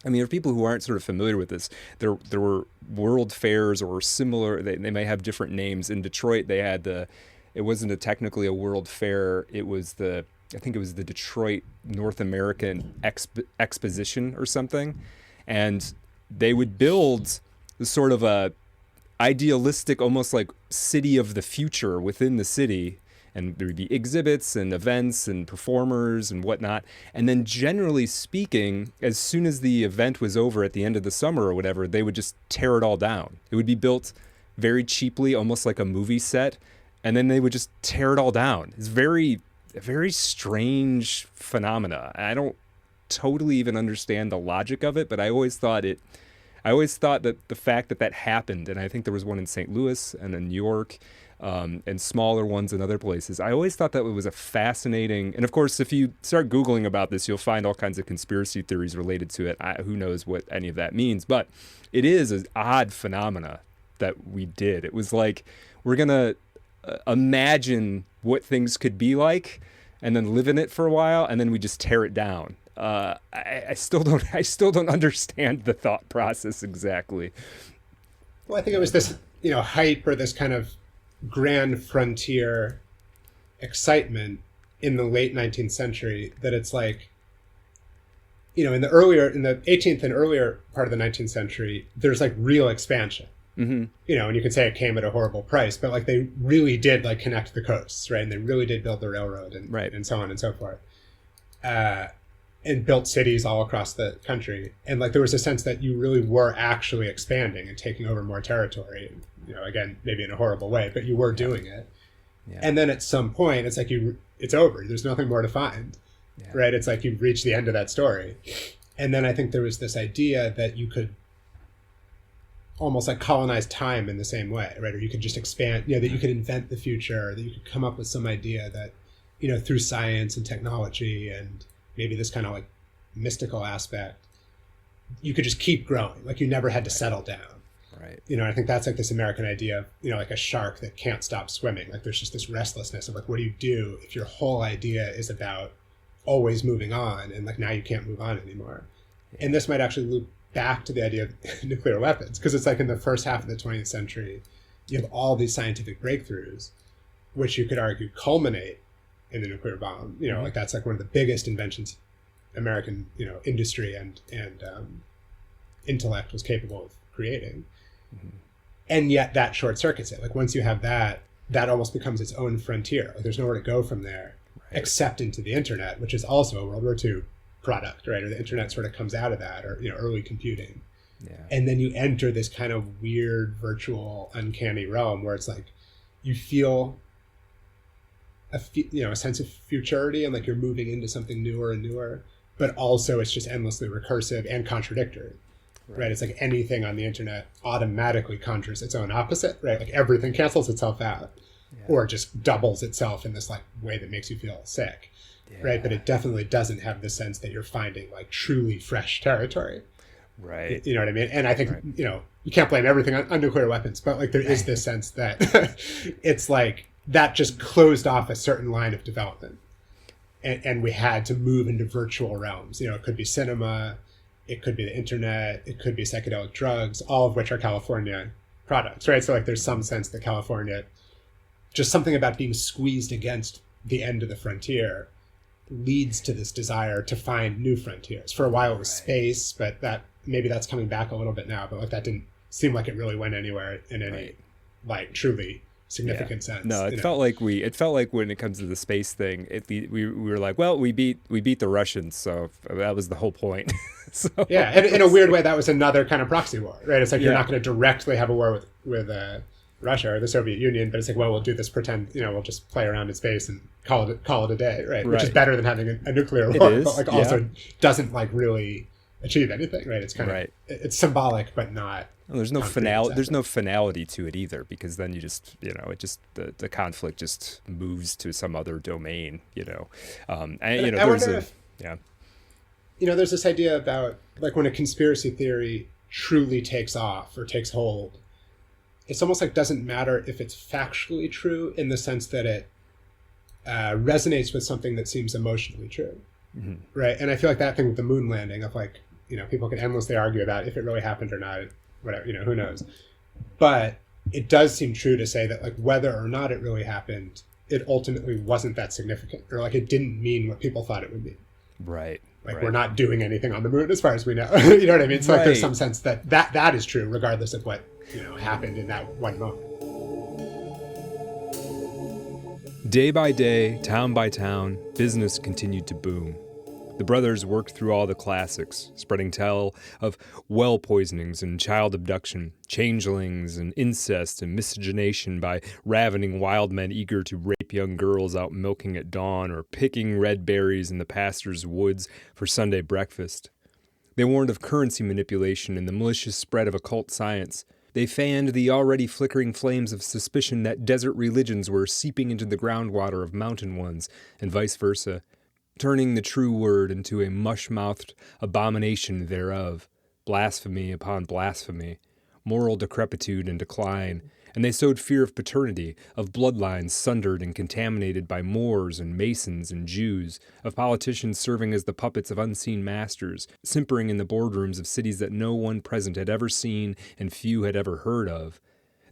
S1: I mean, for people who aren't sort of familiar with this, there were world fairs or similar, they may have different names. In Detroit, they had it wasn't technically a world fair, I think it was the Detroit North American Exposition or something. And they would build sort of a idealistic, almost like city of the future within the city. and there would be exhibits and events and performers and whatnot. And then generally speaking, as soon as the event was over at the end of the summer or whatever, they would just tear it all down. It would be built very cheaply, almost like a movie set, and then they would just tear it all down. It's a very strange phenomena. I don't totally even understand the logic of it, but I always thought that the fact that happened, and I think there was one in St. Louis and in New York, and smaller ones in other places. I always thought that it was a fascinating, and of course, if you start Googling about this, you'll find all kinds of conspiracy theories related to it. Who knows what any of that means, but it is an odd phenomena that we did. It was like, we're going to imagine what things could be like and then live in it for a while, and then we just tear it down. I still don't understand the thought process exactly.
S3: Well, I think it was this, hype or this kind of grand frontier excitement in the late 19th century that it's like, in the 18th and earlier part of the 19th century, there's like real expansion. Mm-hmm. And you could say it came at a horrible price, but like they really did like connect the coasts, right? And they really did build the railroad and so on and so forth. And built cities all across the country. And like there was a sense that you really were actually expanding and taking over more territory. Again, maybe in a horrible way, but you were doing it. Yeah. And then at some point, it's like it's over. There's nothing more to find, right? It's like you've reached the end of that story. And then I think there was this idea that you could almost like colonize time in the same way, right? Or you could just expand, that you could invent the future, that you could come up with some idea that, through science and technology and maybe this kind of like mystical aspect, you could just keep growing. Like you never had to settle down.
S1: Right.
S3: I think that's like this American idea of, like a shark that can't stop swimming. Like there's just this restlessness of like, what do you do if your whole idea is about always moving on and like now you can't move on anymore? Yeah. And this might actually loop back to the idea of nuclear weapons, because it's like in the first half of the 20th century, you have all these scientific breakthroughs, which you could argue culminate in the nuclear bomb. Mm-hmm. Like that's like one of the biggest inventions American, industry and intellect was capable of creating. Mm-hmm. And yet that short circuits it. Like once you have that almost becomes its own frontier. Like there's nowhere to go from there, except into the internet, which is also a World War II product, right? Or the internet sort of comes out of that, or early computing. Yeah. And then you enter this kind of weird virtual uncanny realm where it's like you feel a sense of futurity and like you're moving into something newer and newer, but also it's just endlessly recursive and contradictory, right? It's like anything on the internet automatically conjures its own opposite, right? Like everything cancels itself out or just doubles itself in this like way that makes you feel sick. Yeah. Right. But it definitely doesn't have the sense that you're finding like truly fresh territory.
S1: Right.
S3: You know what I mean? And I think, you can't blame everything on nuclear weapons, but like there is this sense that it's like that just closed off a certain line of development. And we had to move into virtual realms. It could be cinema, it could be the internet, it could be psychedelic drugs, all of which are California products, right? So like there's some sense that California, just something about being squeezed against the end of the frontier leads to this desire to find new frontiers. For a while it was space, but maybe that's coming back a little bit now, but like that didn't seem like it really went anywhere in any like truly significant sense.
S1: No, it felt like when it comes to the space thing, we were like, well, we beat the Russians, so that was the whole point. So,
S3: yeah, and in a weird way, that was another kind of proxy war, right? It's like you're not going to directly have a war with Russia or the Soviet Union, but it's like, well, we'll do this pretend, we'll just play around in space and call it a day, right? Which is better than having a nuclear war, but like also doesn't like really achieve anything, right? It's kind of it's symbolic, but not.
S1: Well, there's no finality. There's no finality to it either, because then you just, the conflict just moves to some other domain, and
S3: there's this idea about like when a conspiracy theory truly takes off or takes hold, it's almost like doesn't matter if it's factually true in the sense that it resonates with something that seems emotionally true, right? And I feel like that thing with the moon landing of like, people can endlessly argue about if it really happened or not, whatever, who knows. But it does seem true to say that like whether or not it really happened, it ultimately wasn't that significant, or like it didn't mean what people thought it would mean.
S1: Right.
S3: Like we're not doing anything on the moon as far as we know. You know what I mean? So like there's some sense that is true regardless of what happened in that one moment.
S1: Day by day, town by town, business continued to boom. The brothers worked through all the classics, spreading tale of well poisonings and child abduction, changelings and incest and miscegenation by ravening wild men eager to rape young girls out milking at dawn or picking red berries in the pastor's woods for Sunday breakfast. They warned of currency manipulation and the malicious spread of occult science. They fanned the already flickering flames of suspicion that desert religions were seeping into the groundwater of mountain ones, and vice versa, turning the true word into a mush-mouthed abomination thereof, blasphemy upon blasphemy, moral decrepitude and decline, and they sowed fear of paternity, of bloodlines sundered and contaminated by Moors and Masons and Jews, of politicians serving as the puppets of unseen masters, simpering in the boardrooms of cities that no one present had ever seen and few had ever heard of.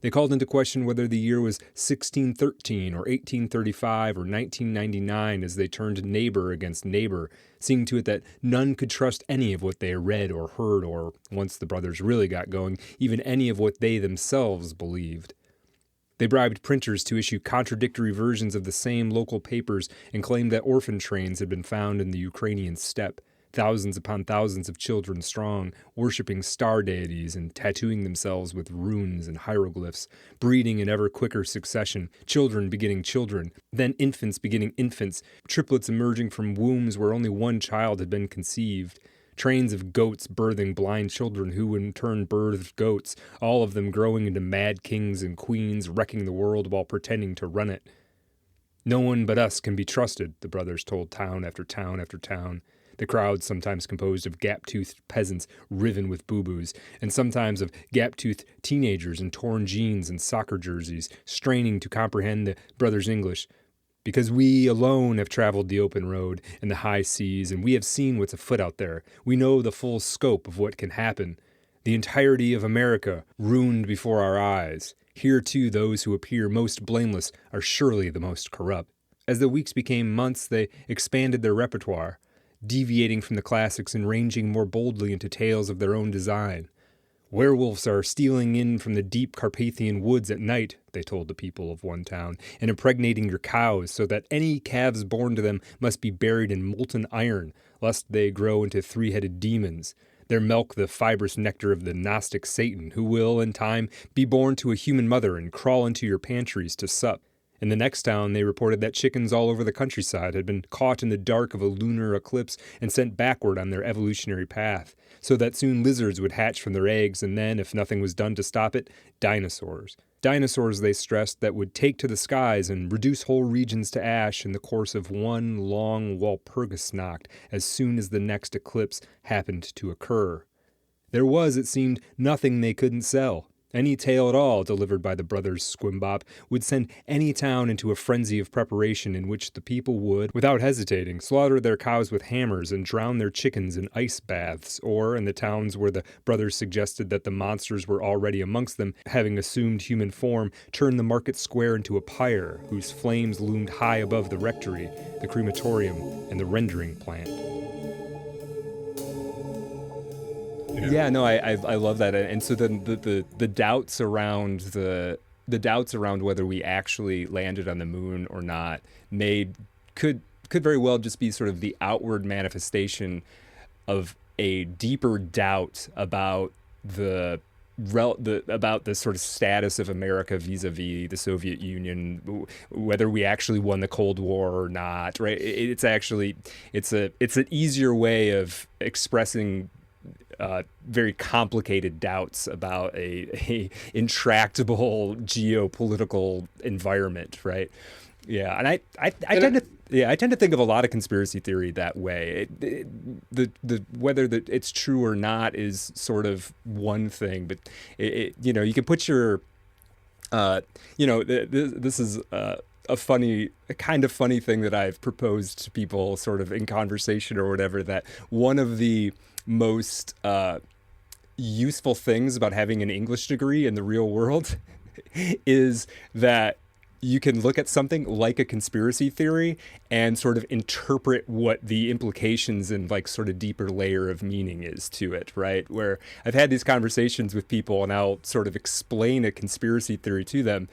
S1: They called into question whether the year was 1613 or 1835 or 1999 as they turned neighbor against neighbor, seeing to it that none could trust any of what they read or heard or, once the brothers really got going, even any of what they themselves believed. They bribed printers to issue contradictory versions of the same local papers and claimed that orphan trains had been found in the Ukrainian steppe, thousands upon thousands of children strong, worshipping star deities and tattooing themselves with runes and hieroglyphs, breeding in ever quicker succession, children begetting children, then infants begetting infants, triplets emerging from wombs where only one child had been conceived, trains of goats birthing blind children who in turn birthed goats, all of them growing into mad kings and queens, wrecking the world while pretending to run it. No one but us can be trusted, the brothers told town after town after town. The crowd sometimes composed of gap-toothed peasants riven with boo-boos, and sometimes of gap-toothed teenagers in torn jeans and soccer jerseys, straining to comprehend the brothers' English. Because we alone have traveled the open road and the high seas, and we have seen what's afoot out there. We know the full scope of what can happen. The entirety of America ruined before our eyes. Here, too, those who appear most blameless are surely the most corrupt. As the weeks became months, they expanded their repertoire, deviating from the classics and ranging more boldly into tales of their own design. Werewolves are stealing in from the deep Carpathian woods at night, they told the people of one town, and impregnating your cows so that any calves born to them must be buried in molten iron, lest they grow into three-headed demons. Their milk the fibrous nectar of the Gnostic Satan, who will, in time, be born to a human mother and crawl into your pantries to sup. In the next town, they reported that chickens all over the countryside had been caught in the dark of a lunar eclipse and sent backward on their evolutionary path, so that soon lizards would hatch from their eggs, and then, if nothing was done to stop it, dinosaurs. Dinosaurs, they stressed, that would take to the skies and reduce whole regions to ash in the course of one long Walpurgisnacht as soon as the next eclipse happened to occur. There was, it seemed, nothing they couldn't sell. Any tale at all delivered by the brothers SQUIMBOP would send any town into a frenzy of preparation in which the people would, without hesitating, slaughter their cows with hammers and drown their chickens in ice baths, or, in the towns where the brothers suggested that the monsters were already amongst them, having assumed human form, turn the market square into a pyre whose flames loomed high above the rectory, the crematorium, and the rendering plant. Yeah, no, I love that, and so then the doubts around the doubts around whether we actually landed on the moon or not could very well just be sort of the outward manifestation of a deeper doubt about about the sort of status of America vis-a-vis the Soviet Union, whether we actually won the Cold War or not. Right? It's an easier way of expressing very complicated doubts about a intractable geopolitical environment, right? Yeah, and I tend to think of a lot of conspiracy theory that way. Whether it's true or not is sort of one thing, but you can put your this is a kind of funny thing that I've proposed to people sort of in conversation or whatever, that one of the most useful things about having an English degree in the real world is that you can look at something like a conspiracy theory and sort of interpret what the implications and like sort of deeper layer of meaning is to it, right? Where I've had these conversations with people and I'll sort of explain a conspiracy theory to them,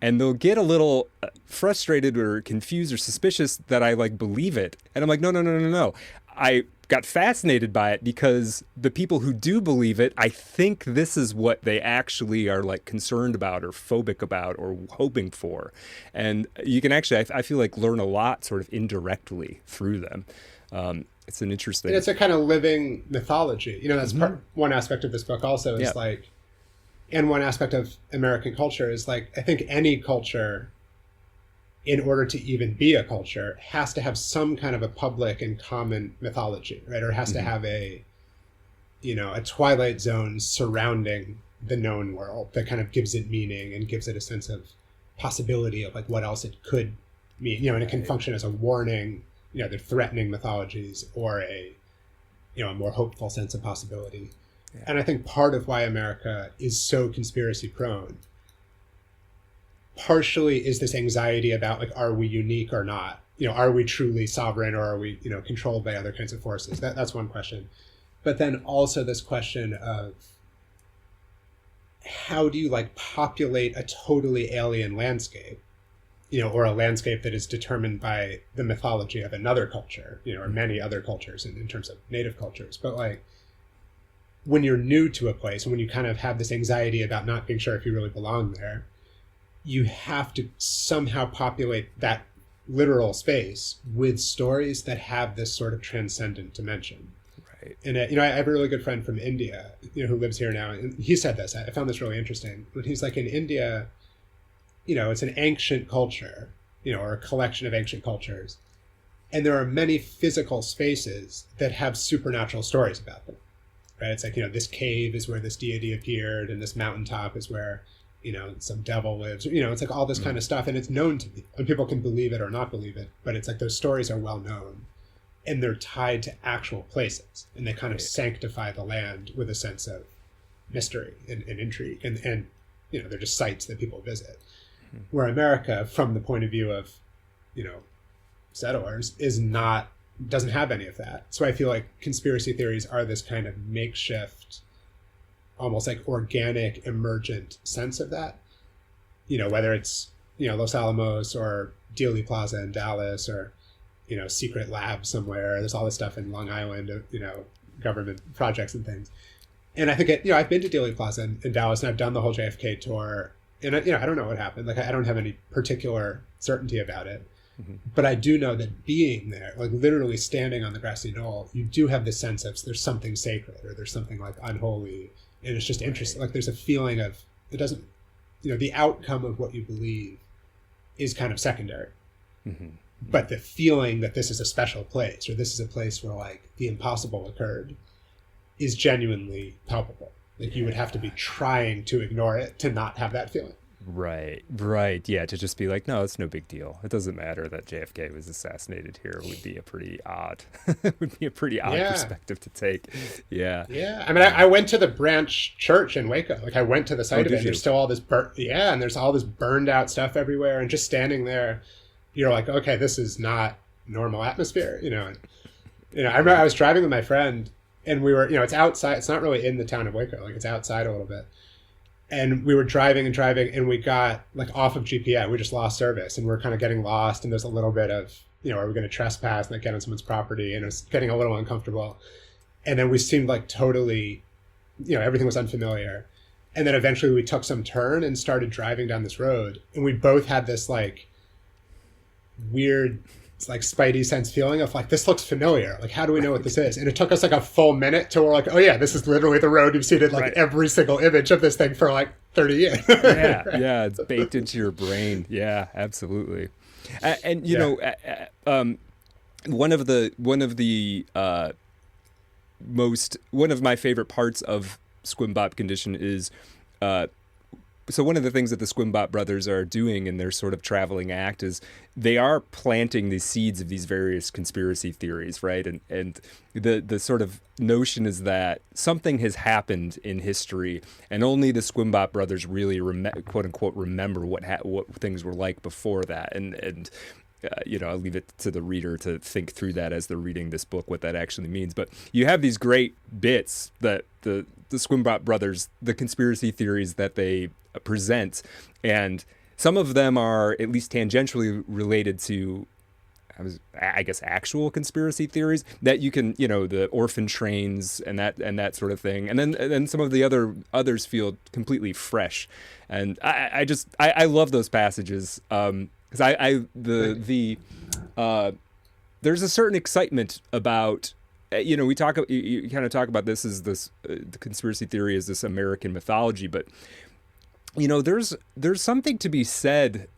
S1: and they'll get a little frustrated or confused or suspicious that I like believe it. And I'm like, no, no, no, no, no. I got fascinated by it because the people who do believe it, I think this is what they actually are like concerned about or phobic about or hoping for. And you can actually, I feel like, learn a lot sort of indirectly through them. It's an interesting...
S3: And it's a kind of living mythology. You know, that's one aspect of this book also is like, and one aspect of American culture is like, I think any culture, in order to even be a culture, has to have some kind of a public and common mythology, right? Or has to have a, you know, a twilight zone surrounding the known world that kind of gives it meaning and gives it a sense of possibility of like what else it could mean, you know, and it can function as a warning, you know, they're threatening mythologies, or a, you know, a more hopeful sense of possibility. Yeah. And I think part of why America is so conspiracy prone partially is this anxiety about like, are we unique or not? You know, are we truly sovereign, or are we, you know, controlled by other kinds of forces? That's one question. But then also this question of how do you like populate a totally alien landscape, you know, or a landscape that is determined by the mythology of another culture, you know, or many other cultures in terms of native cultures. But like, when you're new to a place and when you kind of have this anxiety about not being sure if you really belong there, you have to somehow populate that literal space with stories that have this sort of transcendent dimension. Right. And, you know, I have a really good friend from India, you know, who lives here now. And he said this, I found this really interesting. But he's like, in India, you know, it's an ancient culture, you know, or a collection of ancient cultures. And there are many physical spaces that have supernatural stories about them. Right? It's like, you know, this cave is where this deity appeared, and this mountaintop is where, you know, some devil lives. You know, it's like all this kind of stuff, and it's known to be, and people can believe it or not believe it, but it's like those stories are well known, and they're tied to actual places, and they kind of sanctify the land with a sense of mystery and intrigue, and you know, they're just sites that people visit. Where America, from the point of view of, you know, settlers, doesn't have any of that. So I feel like conspiracy theories are this kind of makeshift, almost like organic, emergent sense of that. You know, whether it's, you know, Los Alamos or Dealey Plaza in Dallas, or, you know, secret lab somewhere. There's all this stuff in Long Island, you know, government projects and things. And I think, you know, I've been to Dealey Plaza in Dallas, and I've done the whole JFK tour. And, you know, I don't know what happened. Like, I don't have any particular certainty about it. But I do know that being there, like literally standing on the grassy knoll, you do have this sense of there's something sacred, or there's something like unholy. And it's just interesting. Like, there's a feeling of, it doesn't, you know, the outcome of what you believe is kind of secondary. But the feeling that this is a special place, or this is a place where like the impossible occurred, is genuinely palpable. Like, you would have to be trying to ignore it to not have that feeling.
S1: Right. Yeah, to just be like, no, it's no big deal. It doesn't matter that JFK was assassinated here. Would be a pretty odd, perspective to take. Yeah.
S3: Yeah. I mean, I went to the branch church in Waco. Like, I went to the site of it. And there's still all this and there's all this burned out stuff everywhere. And just standing there, you're like, okay, this is not normal atmosphere, you know. And, you know, I remember I was driving with my friend, and we were, you know, it's outside. It's not really in the town of Waco. Like, it's outside a little bit. And we were driving, and we got like off of GPS. We just lost service, and we're kind of getting lost. And there's a little bit of, you know, are we going to trespass and like get on someone's property? And it was getting a little uncomfortable. And then we seemed like totally, you know, everything was unfamiliar. And then eventually we took some turn and started driving down this road. And we both had this like weird, like spidey sense feeling of like, this looks familiar. Like, how do we know what this is? And it took us like a full minute till we're like, oh yeah, this is literally the road. You've seen it like every single image of this thing for like 30 years.
S1: Yeah, it's baked into your brain. Yeah, absolutely. And you know, one of my favorite parts of SQUIMBOP Condition is so one of the things that the SQUIMBOP brothers are doing in their sort of traveling act is they are planting the seeds of these various conspiracy theories, right? And the sort of notion is that something has happened in history, and only the SQUIMBOP brothers really quote unquote remember what things were like before that. And you know, I'll leave it to the reader to think through that as they're reading this book, what that actually means. But you have these great bits that the SQUIMBOP brothers, the conspiracy theories that they present, and Some of them are at least tangentially related to, I guess, actual conspiracy theories that you can, the orphan trains and that sort of thing. And then some of the others feel completely fresh. And I love those passages. 'Cause there's a certain excitement about, you kind of talk about this as the conspiracy theory is this American mythology, but there's something to be said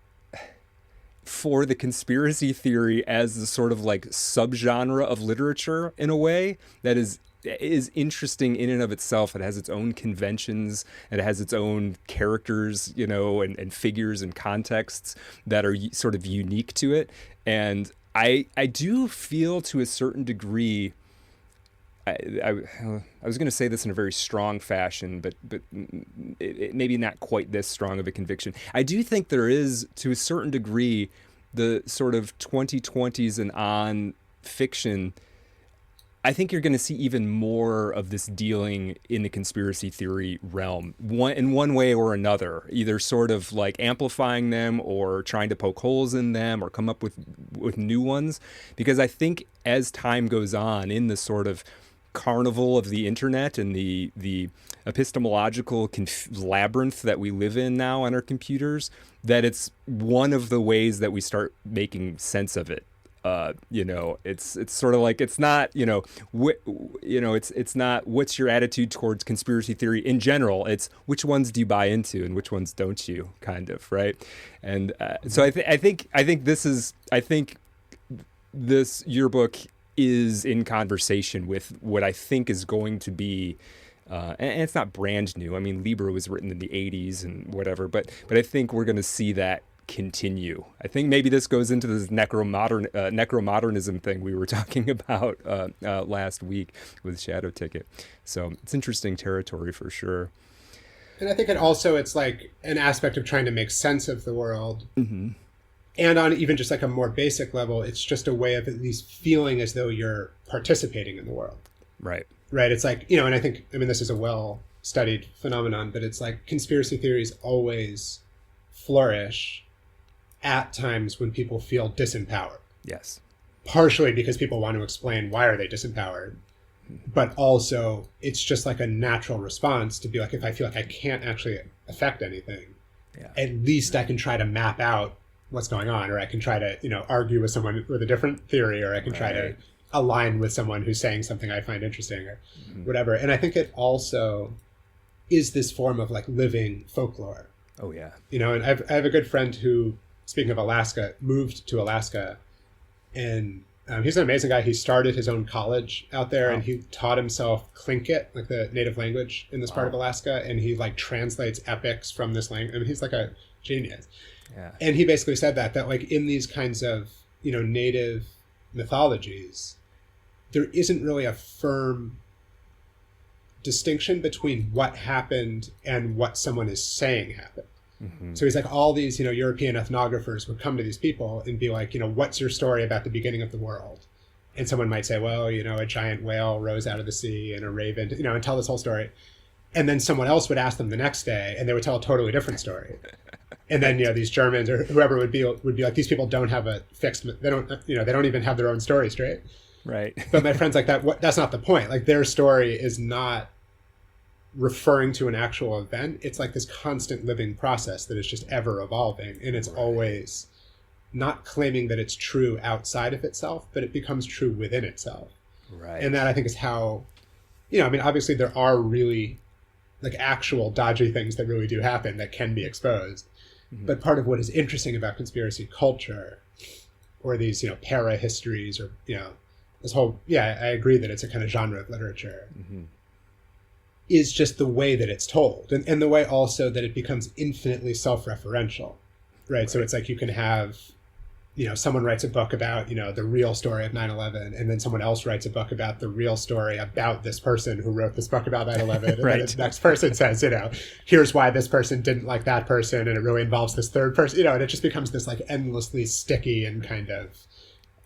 S1: for the conspiracy theory as the sort of like subgenre of literature in a way that is interesting in and of itself. It has its own conventions, and it has its own characters, and figures and contexts that are sort of unique to it. And I do feel to a certain degree, I was going to say this in a very strong fashion, but maybe not quite this strong of a conviction. I do think there is, to a certain degree, the sort of 2020s and on fiction. I think you're going to see even more of this dealing in the conspiracy theory realm, in one way or another, either sort of like amplifying them or trying to poke holes in them or come up with new ones. Because I think as time goes on in the sort of carnival of the internet and the epistemological labyrinth that we live in now on our computers, that it's one of the ways that we start making sense of it. It's sort of like, it's not, it's not what's your attitude towards conspiracy theory in general. It's which ones do you buy into and which ones don't you, kind of, right? And so I think this yearbook is in conversation with what I think is going to be, and it's not brand new. I mean, Libra was written in the 80s and whatever, but I think we're going to see that continue. I think maybe this goes into this necromodernism thing we were talking about last week with Shadow Ticket. So it's interesting territory for sure.
S3: And I think it's like an aspect of trying to make sense of the world.
S1: Mm-hmm.
S3: And on even just like a more basic level, it's just a way of at least feeling as though you're participating in the world.
S1: Right.
S3: Right. It's like, and this is a well-studied phenomenon, but it's like conspiracy theories always flourish at times when people feel disempowered.
S1: Yes.
S3: Partially because people want to explain why are they disempowered, but also it's just like a natural response to be like, if I feel like I can't actually affect anything, at least I can try to map out what's going on, or I can try to, argue with someone with a different theory, or I can try to align with someone who's saying something I find interesting or whatever. And I think it also is this form of like living folklore.
S1: Oh yeah.
S3: And I have a good friend who, speaking of Alaska, moved to Alaska, and he's an amazing guy. He started his own college out there, and he taught himself Tlingit, like the native language in this part of Alaska, and he like translates epics from this language. I mean, he's like a genius. Yeah. And he basically said that like in these kinds of, native mythologies, there isn't really a firm distinction between what happened and what someone is saying happened. Mm-hmm. So he's like, all these, European ethnographers would come to these people and be like, what's your story about the beginning of the world? And someone might say, well, a giant whale rose out of the sea and a raven, and tell this whole story. And then someone else would ask them the next day and they would tell a totally different story. And then, these Germans or whoever would be like, these people don't have a fixed, they don't even have their own story straight.
S1: Right.
S3: But my friend's like, that's not the point. Like, their story is not referring to an actual event. It's like this constant living process that is just ever evolving, and it's always not claiming that it's true outside of itself, but it becomes true within itself. Right. And that, I think, is how, obviously there are really like actual dodgy things that really do happen that can be exposed. Mm-hmm. But part of what is interesting about conspiracy culture, or these para histories, or this whole I agree that it's a kind of genre of literature. Mm-hmm. Is just the way that it's told, and the way also that it becomes infinitely self-referential, right? So it's like you can have, someone writes a book about, the real story of 9/11, and then someone else writes a book about the real story about this person who wrote this book about 9/11, and then the next person says, here's why this person didn't like that person, and it really involves this third person, and it just becomes this like endlessly sticky and kind of,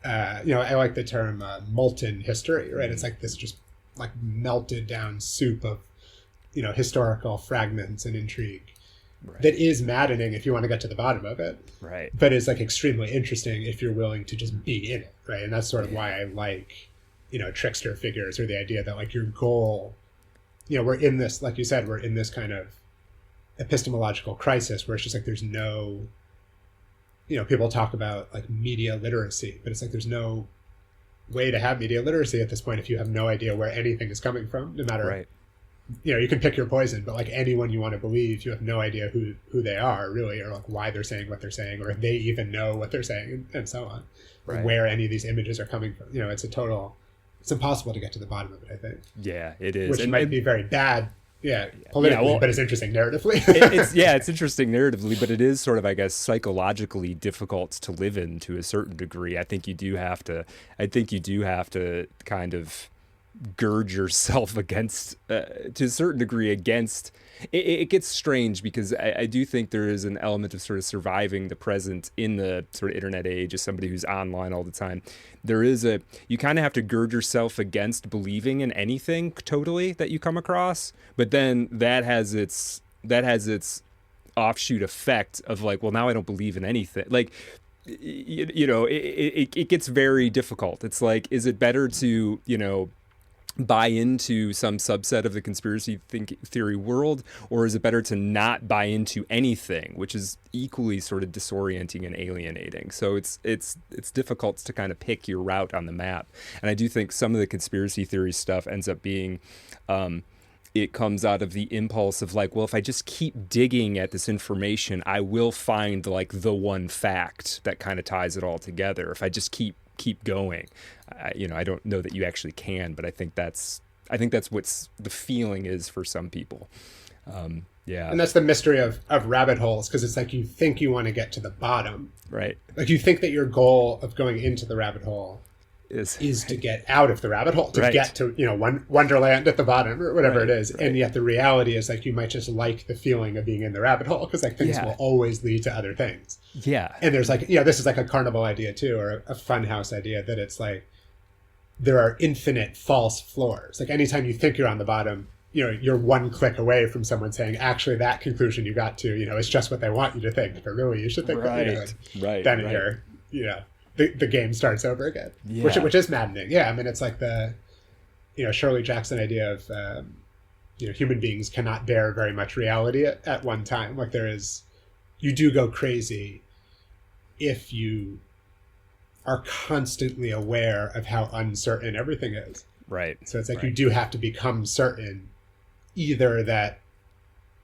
S3: I like the term molten history, right? It's like this just like melted down soup of historical fragments and intrigue. that is maddening if you want to get to the bottom of it,
S1: Right.
S3: but is like extremely interesting if you're willing to just be in it, right? And that's sort of why I like, trickster figures, or the idea that like your goal, we're in this, like you said, we're in this kind of epistemological crisis where it's just like there's no, people talk about like media literacy, but it's like there's no way to have media literacy at this point if you have no idea where anything is coming from, no matter
S1: Right.
S3: You can pick your poison, but like anyone you want to believe, you have no idea who they are really, or like why they're saying what they're saying, or if they even know what they're saying, and so on,
S1: Right.
S3: or where any of these images are coming from. It's impossible to get to the bottom of it, I think.
S1: Yeah, it is.
S3: Which might be very bad, politically, but it's interesting narratively.
S1: It's interesting narratively, but it is sort of, I guess, psychologically difficult to live in to a certain degree. I think you do have to kind of gird yourself against, to a certain degree, against. It gets strange because I do think there is an element of sort of surviving the present in the sort of internet age as somebody who's online all the time. You kind of have to gird yourself against believing in anything totally that you come across, but then that has its offshoot effect of like, well, now I don't believe in anything. Like, it gets very difficult. It's like, is it better to, buy into some subset of the conspiracy theory world, or is it better to not buy into anything, which is equally sort of disorienting and alienating? So it's difficult to kind of pick your route on the map. And I do think some of the conspiracy theory stuff ends up being it comes out of the impulse of like, well, if I just keep digging at this information, I will find like the one fact that kind of ties it all together. If I just keep going, I don't know that you actually can, but I think that's what's the feeling is for some people. Yeah.
S3: And that's the mystery of rabbit holes, because it's like you think you want to get to the bottom.
S1: Right.
S3: Like you think that your goal of going into the rabbit hole is to get out of the rabbit hole, to get to, Wonderland at the bottom or whatever it is. And yet the reality is like you might just like the feeling of being in the rabbit hole, because like things will always lead to other things.
S1: Yeah.
S3: And there's like, this is like a carnival idea too, or a fun house idea, that it's like there are infinite false floors. Like anytime you think you're on the bottom, you're one click away from someone saying, actually, that conclusion you got to, it's just what they want you to think, but really you should think that, then the game starts over again, which is maddening. Yeah, I mean, it's like the, Shirley Jackson idea of, human beings cannot bear very much reality at one time. Like you do go crazy if you are constantly aware of how uncertain everything is.
S1: Right.
S3: So it's like you do have to become certain, either that,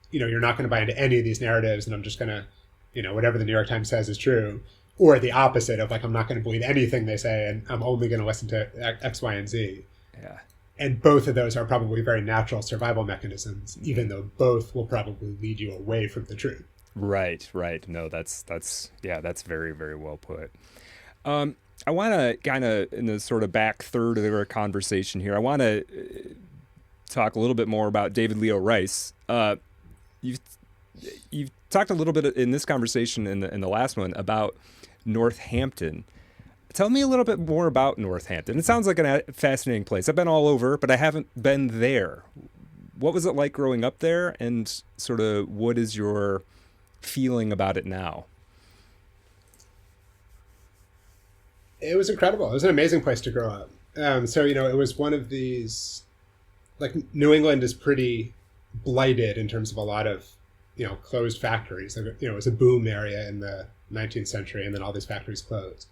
S3: you're not going to buy into any of these narratives and I'm just going to, whatever the New York Times says is true, or the opposite of like, I'm not going to believe anything they say and I'm only going to listen to X, Y, and Z.
S1: Yeah.
S3: And both of those are probably very natural survival mechanisms, even though both will probably lead you away from the truth.
S1: Right. No, that's very, very well put. I want to kind of, in the sort of back third of our conversation here, I want to talk a little bit more about David Leo Rice. You've talked a little bit in this conversation in the last one about Northampton. Tell me a little bit more about Northampton. It sounds like a fascinating place. I've been all over, but I haven't been there. What was it like growing up there, and sort of what is your feeling about it now?
S3: It was incredible. It was an amazing place to grow up. So, it was one of these, like, New England is pretty blighted in terms of a lot of, closed factories. It was a boom area in the 19th century, and then all these factories closed.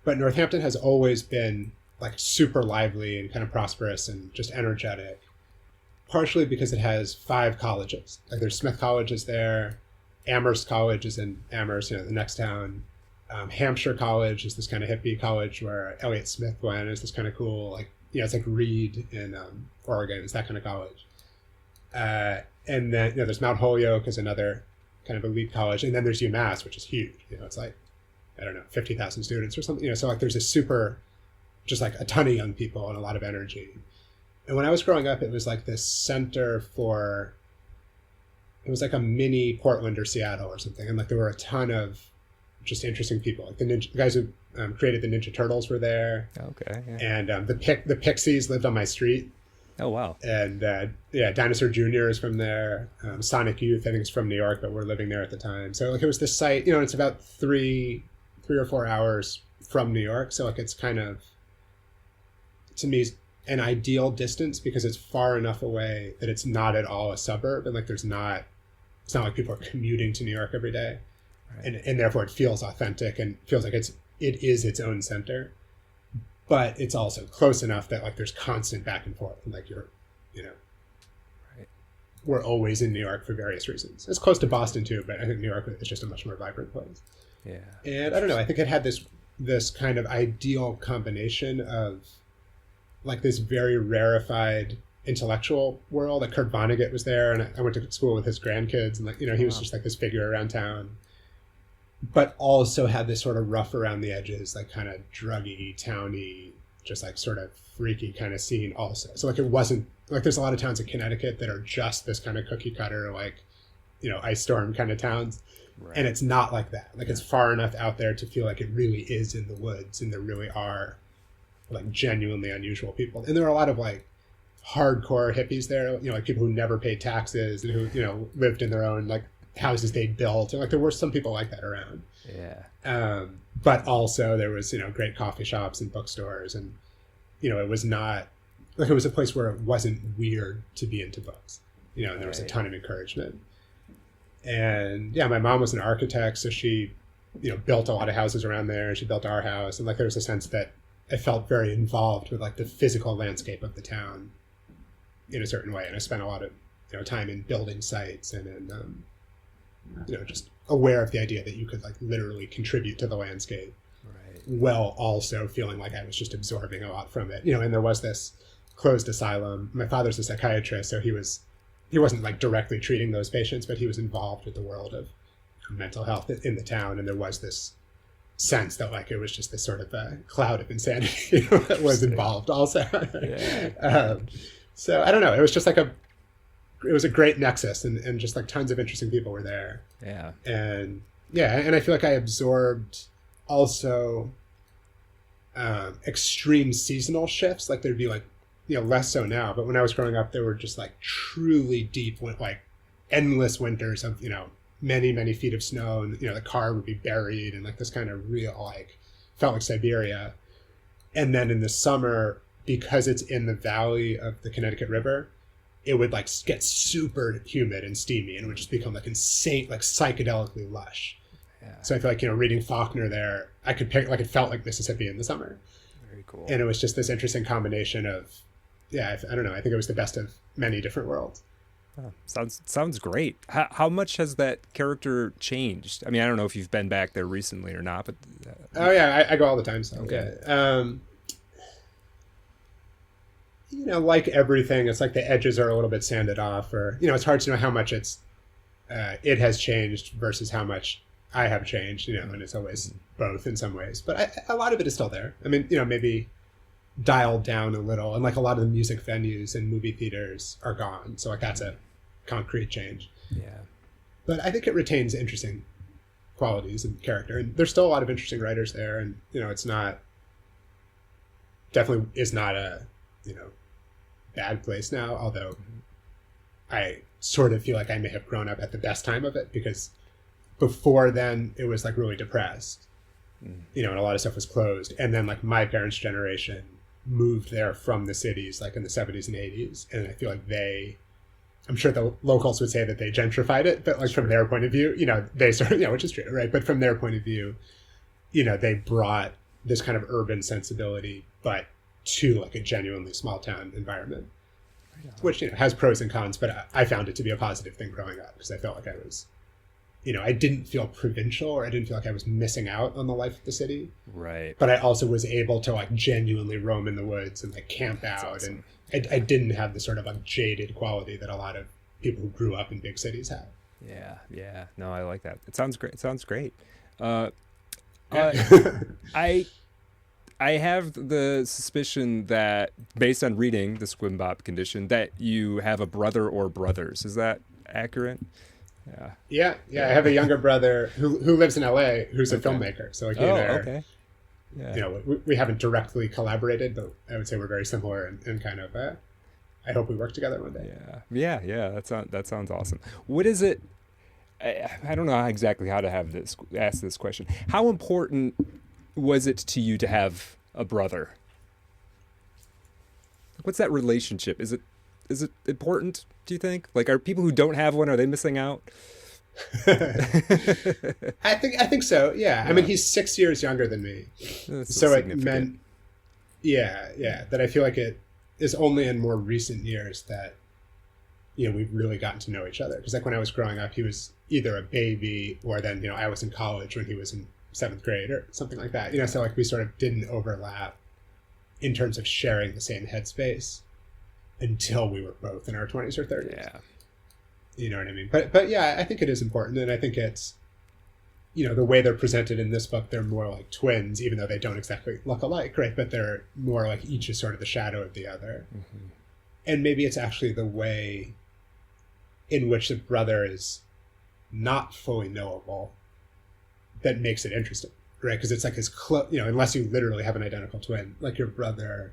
S3: But Northampton has always been, like, super lively and kind of prosperous and just energetic, partially because it has 5 colleges. Like, there's Smith College is there, Amherst College is in Amherst, the next town. Hampshire College is this kind of hippie college where Elliott Smith went. It's this kind of cool, like, it's like Reed in Oregon. It's that kind of college. And then, there's Mount Holyoke is another kind of elite college. And then there's UMass, which is huge. It's like, I don't know, 50,000 students or something. So like there's a super, just like a ton of young people and a lot of energy. And when I was growing up, it was like this center for, it was like a mini Portland or Seattle or something. And like there were a ton of just interesting people. Like the guys who created the Ninja Turtles were there.
S1: Okay. Yeah.
S3: And the Pixies lived on my street.
S1: Oh, wow.
S3: And yeah, Dinosaur Jr. is from there. Sonic Youth, I think, is from New York, but we're living there at the time. So like it was this site, you know, it's about three or 4 hours from New York. So like it's kind of, to me, an ideal distance because it's far enough away that it's not at all a suburb, and like it's not like people are commuting to New York every day. Right. And therefore it feels authentic and feels like it is its own center. But it's also close enough that like there's constant back and forth, and like you're, you know, right. We're always in New York for various reasons. It's close to Boston too, but I think New York is just a much more vibrant place.
S1: Yeah. And
S3: I don't know, I think it had this kind of ideal combination of like this very rarefied intellectual world. Like Kurt Vonnegut was there, and I went to school with his grandkids, and like, you know, he was just like this figure around town, but also had this sort of rough around the edges, like kind of druggy, towny, just like sort of freaky kind of scene also. So like it wasn't like there's a lot of towns in Connecticut that are just this kind of cookie cutter, like, you know, ice storm kind of towns. Right. And it's not like that. Like it's far enough out there to feel like it really is in the woods, and there really are like genuinely unusual people. And there are a lot of like hardcore hippies there, you know, like people who never paid taxes and who, you know, lived in their own like houses they'd built. And like there were some people like that around. Yeah. But also there was, you know, great coffee shops and bookstores, and, you know, it was not like it was a place where it wasn't weird to be into books, you know, and there was a ton of encouragement. And yeah, my mom was an architect, so she, you know, built a lot of houses around there, and she built our house. And like there was a sense that I felt very involved with like the physical landscape of the town in a certain way. And I spent a lot of, you know, time in building sites and in, you know, just aware of the idea that you could like literally contribute to the landscape, right, while also feeling like I was just absorbing a lot from it, you know. And there was this closed asylum. My father's a psychiatrist, so he wasn't like directly treating those patients, but he was involved with the world of mental health in the town. And there was this sense that like it was just this sort of a cloud of insanity that was involved also. Yeah. So I don't know, it was just like it was a great nexus, and just like tons of interesting people were there. Yeah. And yeah, and I feel like I absorbed also extreme seasonal shifts. Like there'd be like, you know, less so now, but when I was growing up, there were just like truly deep, like endless winters of, you know, many, many feet of snow, and, you know, the car would be buried, and like this kind of real, like, felt like Siberia. And then in the summer, because it's in the valley of the Connecticut River, it would like get super humid and steamy, and it would just become like insane, like psychedelically lush. Yeah. So I feel like, you know, reading Faulkner there, I could pick, like, it felt like Mississippi in the summer. Very cool. And it was just this interesting combination of, yeah, I don't know, I think it was the best of many different worlds.
S1: Oh, sounds great. How much has that character changed? I mean, I don't know if you've been back there recently or not, but
S3: oh yeah, I go all the time. So
S1: okay.
S3: Yeah. You know, like everything, it's like the edges are a little bit sanded off, or, you know, it's hard to know how much it has changed versus how much I have changed. You know, and it's always both in some ways. But a lot of it is still there. I mean, you know, maybe dialed down a little, and like a lot of the music venues and movie theaters are gone, so like that's a concrete change. Yeah, but I think it retains interesting qualities and character, and there's still a lot of interesting writers there, and, you know, it's definitely is not a, you know, bad place now, although I sort of feel like I may have grown up at the best time of it, because before then it was like really depressed, you know, and a lot of stuff was closed. And then like my parents' generation moved there from the cities like in the 70s and 80s, and I feel like I'm sure the locals would say that they gentrified it, but like from their point of view, you know, they sort of, you know, which is true, right? But from their point of view, you know, they brought this kind of urban sensibility, but to like a genuinely small town environment, which, you know, has pros and cons, but I found it to be a positive thing growing up, because I felt like I was, you know, I didn't feel provincial, or I didn't feel like I was missing out on the life of the city. Right. But I also was able to like genuinely roam in the woods and like camp out. Awesome. And I didn't have the sort of like jaded quality that a lot of people who grew up in big cities have.
S1: Yeah. Yeah. No, I like that. It sounds great. It sounds great. I have the suspicion that, based on reading the SQUIMBOP Condition, that you have a brother or brothers. Is that accurate?
S3: Yeah. I have a younger brother who lives in LA, who's a filmmaker. So like,
S1: okay.
S3: Yeah. You know, we haven't directly collaborated, but I would say we're very similar in kind of I hope we work together one day.
S1: Yeah. That sounds awesome. What is it? I don't know exactly how to ask this question. How important was it to you to have a brother? What's that relationship? Is it important, do you think? Like, are people who don't have one, are they missing out?
S3: I think so. Yeah. I mean, he's 6 years younger than me,
S1: That's
S3: so it
S1: significant.
S3: meant, that I feel like it is only in more recent years that we've really gotten to know each other. Because like when I was growing up, he was either a baby or then I was in college when he was in 7th grade or something like that. So like we sort of didn't overlap in terms of sharing the same headspace until we were both in our 20s or 30s.
S1: Yeah.
S3: You know what I mean? But yeah, I think it is important. And I think it's, the way they're presented in this book, they're more like twins, even though they don't exactly look alike, right? But they're more like each is sort of the shadow of the other.
S1: Mm-hmm.
S3: And maybe it's actually the way in which the brother is not fully knowable that makes it interesting, right? Because it's like as close, unless you literally have an identical twin, like your brother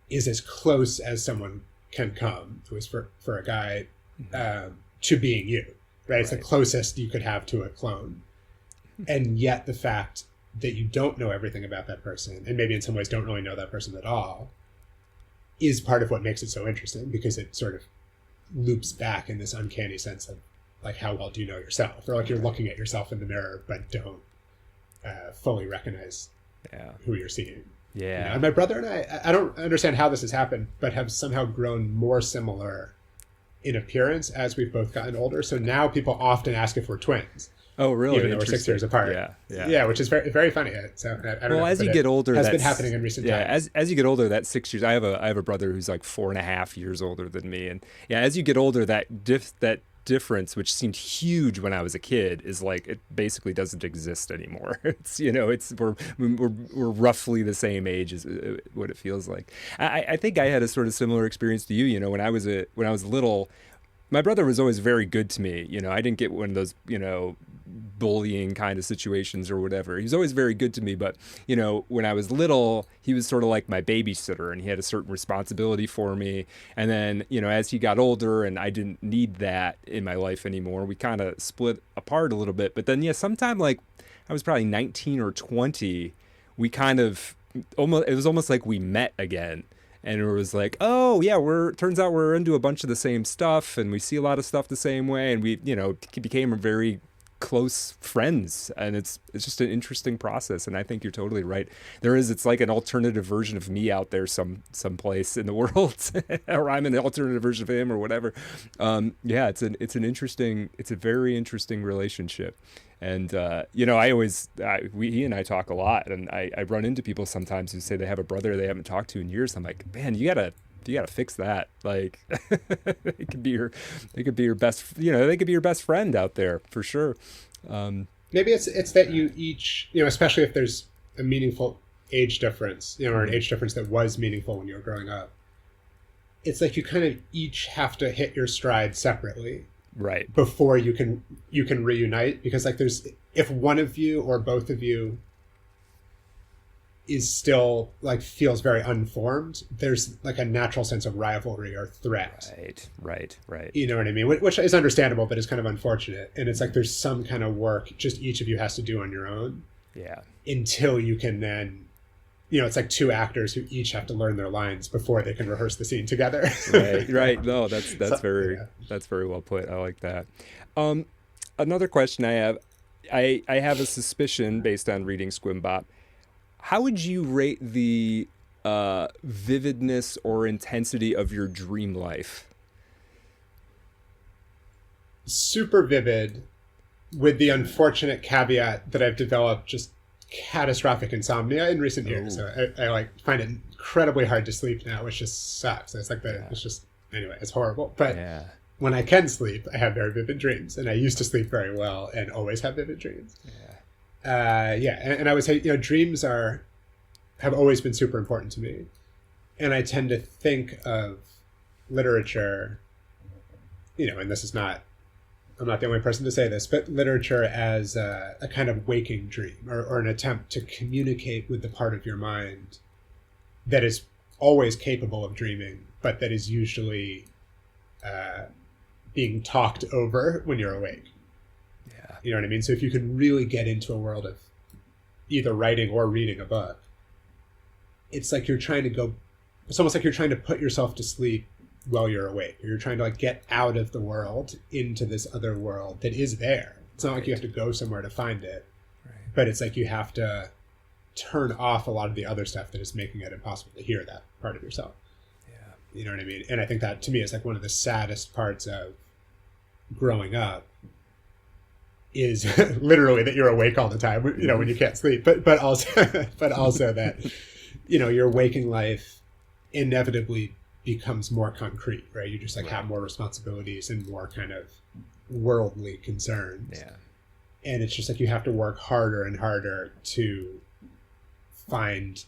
S3: is as close as someone can come, at least for a guy, to being you, right? It's the closest you could have to a clone. And yet the fact that you don't know everything about that person, and maybe in some ways don't really know that person at all, is part of what makes it so interesting, because it sort of loops back in this uncanny sense of like, how well do you know yourself? Or like you're looking at yourself in the mirror, but don't fully recognize who you're seeing.
S1: Yeah.
S3: And my brother and I don't understand how this has happened, but have somehow grown more similar in appearance as we've both gotten older. So now people often ask if we're twins.
S1: Oh, really?
S3: Even though we're 6 years apart. Yeah, which is very, very funny. So I don't know,
S1: as you get older,
S3: has been happening in recent times.
S1: As you get older, that 6 years. I have a brother who's like 4.5 years older than me, and as you get older, that difference, which seemed huge when I was a kid, is like it basically doesn't exist anymore. It's we're roughly the same age as what it feels like. I think I had a sort of similar experience to you. When I was little, my brother was always very good to me. I didn't get one of those bullying kind of situations or whatever. He was always very good to me, but when I was little, he was sort of like my babysitter, and he had a certain responsibility for me. And then as he got older and I didn't need that in my life anymore, we kind of split apart a little bit. But then sometime like I was probably 19 or 20, we kind of it was almost like we met again. And it was like, oh yeah, turns out we're into a bunch of the same stuff, and we see a lot of stuff the same way, and we became a very close friends. And it's just an interesting process. And I think you're totally right. It's like an alternative version of me out there someplace in the world, or I'm an alternative version of him or whatever. It's a very interesting relationship. And he and I talk a lot, and I run into people sometimes who say they have a brother they haven't talked to in years. I'm like, man, you gotta fix that. Like, they could be your best, they could be your best friend out there for sure.
S3: Maybe it's that you each, especially if there's a meaningful age difference, or an age difference that was meaningful when you were growing up. It's like you kind of each have to hit your stride separately.
S1: Right.
S3: Before you can reunite, because like if one of you or both of you is still like feels very unformed, there's like a natural sense of rivalry or threat.
S1: Right.
S3: You know what I mean? Which is understandable, but it's kind of unfortunate. And it's like there's some kind of work just each of you has to do on your own. Yeah. Until you can then, it's like two actors who each have to learn their lines before they can rehearse the scene together.
S1: Right. No, that's very well put. I like that. Another question I have, I have a suspicion based on reading SQUIMBOP. How would you rate the vividness or intensity of your dream life?
S3: Super vivid, with the unfortunate caveat that I've developed just catastrophic insomnia in recent years. So I like find it incredibly hard to sleep now, which just sucks. It's like it's just, anyway, it's horrible. But when I can sleep, I have very vivid dreams, and I used to sleep very well and always have vivid dreams. And I would say, dreams have always been super important to me. And I tend to think of literature, and this is not, I'm not the only person to say this, but literature as a kind of waking dream, or an attempt to communicate with the part of your mind that is always capable of dreaming, but that is usually being talked over when you're awake.
S1: Yeah.
S3: You know what I mean? So if you can really get into a world of either writing or reading a book, it's like it's almost like you're trying to put yourself to sleep while you're awake. You're trying to like get out of the world into this other world that is there. It's not like you have to go somewhere to find it, but it's like you have to turn off a lot of the other stuff that is making it impossible to hear that part of yourself.
S1: Yeah.
S3: You know what I mean? And I think that to me is like one of the saddest parts of growing up is literally that you're awake all the time, you know, when you can't sleep, but also that, you know, your waking life inevitably becomes more concrete, right? You just like have more responsibilities and more kind of worldly concerns.
S1: Yeah.
S3: And it's just like you have to work harder and harder to find,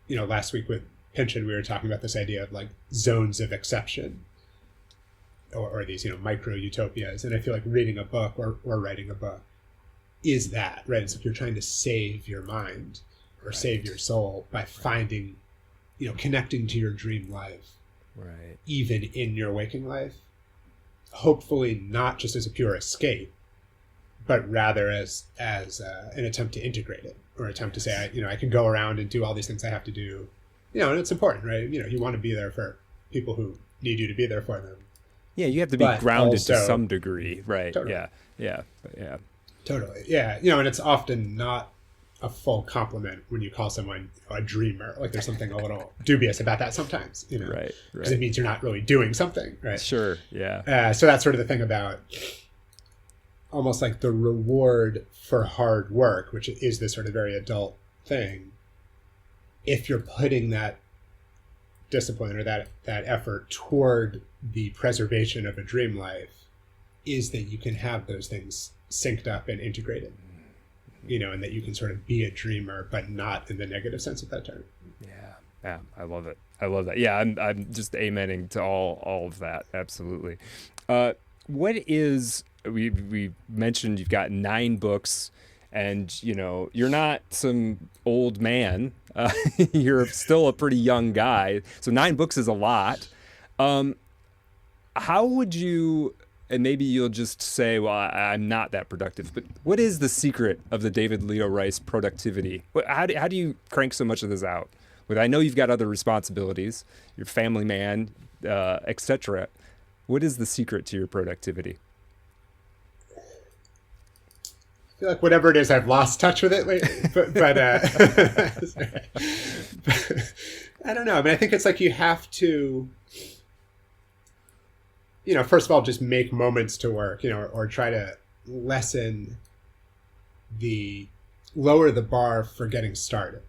S3: you know, last week with Pynchon, we were talking about this idea of like zones of exception or these, you know, micro utopias. And I feel like reading a book or writing a book is that, right? It's like you're trying to save your mind or save your soul by finding, you know, connecting to your dream life,
S1: Right.
S3: even in your waking life, hopefully not just as a pure escape, but rather as an attempt to integrate it, or attempt to say, I can go around and do all these things I have to do, you know, and it's important, right? You know, you want to be there for people who need you to be there for them.
S1: Yeah, you have to be
S3: But
S1: grounded
S3: also,
S1: to some degree, right?
S3: Totally.
S1: Yeah.
S3: Totally. Yeah. You know, and it's often not a full compliment when you call someone a dreamer. Like there's something a little dubious about that sometimes, you know,
S1: Right.
S3: because it means you're not really doing something, right?
S1: Sure. Yeah.
S3: So that's sort of the thing about almost like the reward for hard work, which is this sort of very adult thing. If you're putting that discipline or that effort toward the preservation of a dream life, is that you can have those things synced up and integrated, you know, and that you can sort of be a dreamer, but not in the negative sense of that term.
S1: Yeah. I love it. I love that. Yeah. I'm just amening to all of that. Absolutely. What is, we mentioned you've got 9 books, and you know, you're not some old man. You're still a pretty young guy. So 9 books is a lot. How would you, and maybe you'll just say, well, I'm not that productive, but what is the secret of the David Leo Rice productivity? How do you crank so much of this out? I know you've got other responsibilities, you're a family man, etc. What is the secret to your productivity?
S3: I feel like whatever it is, I've lost touch with it lately, but I don't know. I mean, I think it's like you have to, you know, first of all, just make moments to work, you know, or try to lower the bar for getting started.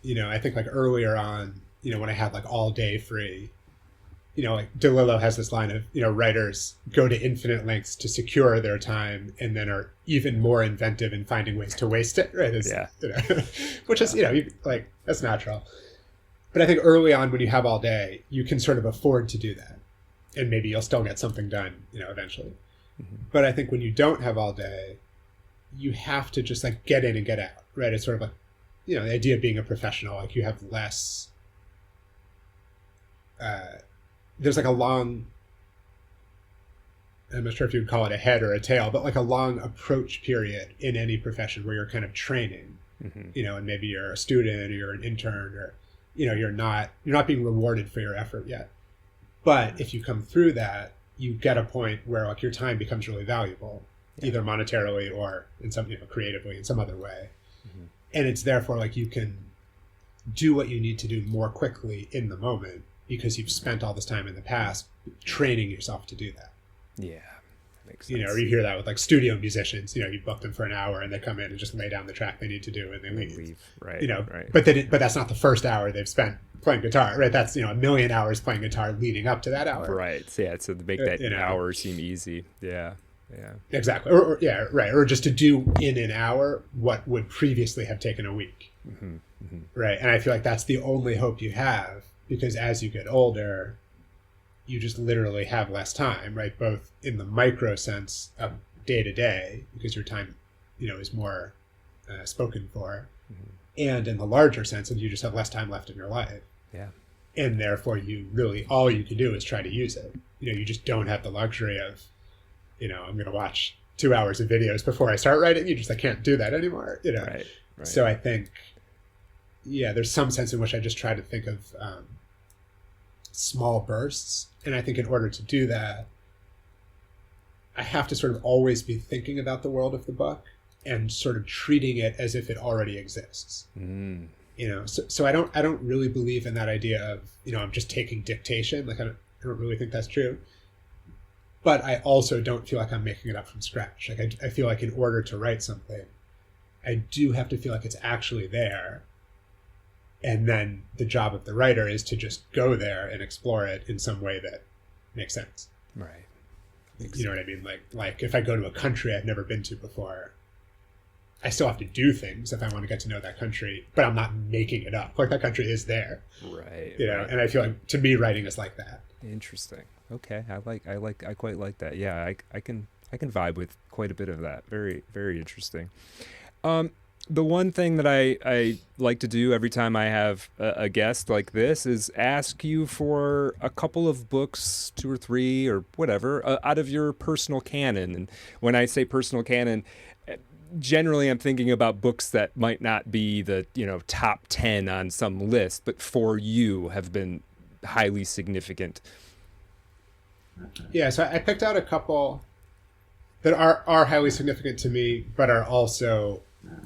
S3: You know, I think like earlier on, you know, when I had like all day free, you know, like DeLillo has this line of, you know, writers go to infinite lengths to secure their time and then are even more inventive in finding ways to waste it, right? You know, which is, you know, like that's natural. But I think early on when you have all day, you can sort of afford to do that. And maybe you'll still get something done, you know, eventually. Mm-hmm. But I think when you don't have all day, you have to just like get in and get out, right? It's sort of like, you know, the idea of being a professional, like you have less, there's like a long, I'm not sure if you would call it a head or a tail, but like a long approach period in any profession where you're kind of training, you know, and maybe you're a student or you're an intern or, you know, you're not being rewarded for your effort yet. But if you come through that, you get a point where like your time becomes really valuable, either monetarily or in some, you know, creatively in some other way. And it's therefore like you can do what you need to do more quickly in the moment because you've spent all this time in the past training yourself to do that.
S1: Yeah, that makes sense.
S3: You know, or you hear that with like studio musicians, you know, you book them for an hour and they come in and just lay down the track they need to do and they leave.
S1: Right.
S3: You know,
S1: right.
S3: But that's not the first hour they've spent playing guitar, right? That's, you know, 1,000,000 hours playing guitar leading up to that hour.
S1: Right. So, yeah, so to make that
S3: you know,
S1: hour seem easy. Yeah.
S3: Exactly. Or right. Or just to do in an hour what would previously have taken a week. Right. And I feel like that's the only hope you have, because as you get older, you just literally have less time, right? Both in the micro sense of day to day, because your time, you know, is more spoken for, and in the larger sense of you just have less time left in your life.
S1: Yeah.
S3: and therefore you really, all you can do is try to use it. You just don't have the luxury of, I'm going to watch 2 hours of videos before I start writing. I can't do that anymore,
S1: Right.
S3: So I think, there's some sense in which I just try to think of small bursts. And I think in order to do that, I have to sort of always be thinking about the world of the book and sort of treating it as if it already exists. So I don't really believe in that idea of, I'm just taking dictation. Like I don't really think that's true. But I also don't feel like I'm making it up from scratch. Like I feel like in order to write something, I do have to feel like it's actually there. And then the job of the writer is to just go there and explore it in some way that makes sense.
S1: Right.
S3: You know what I mean? Like if I go to a country I've never been to before, I still have to do things if I want to get to know that country, but I'm not making it up. Like that country is there.
S1: Right.
S3: And I feel like to me writing is like that.
S1: Interesting. Okay. I quite like that. Yeah, I can vibe with quite a bit of that. Very, very interesting. The one thing that I like to do every time I have a guest like this is ask you for a couple of books, 2 or 3 or whatever, out of your personal canon. And when I say personal canon, generally I'm thinking about books that might not be the, top 10 on some list, but for you have been highly significant.
S3: Yeah, so I picked out a couple that are highly significant to me, but are also,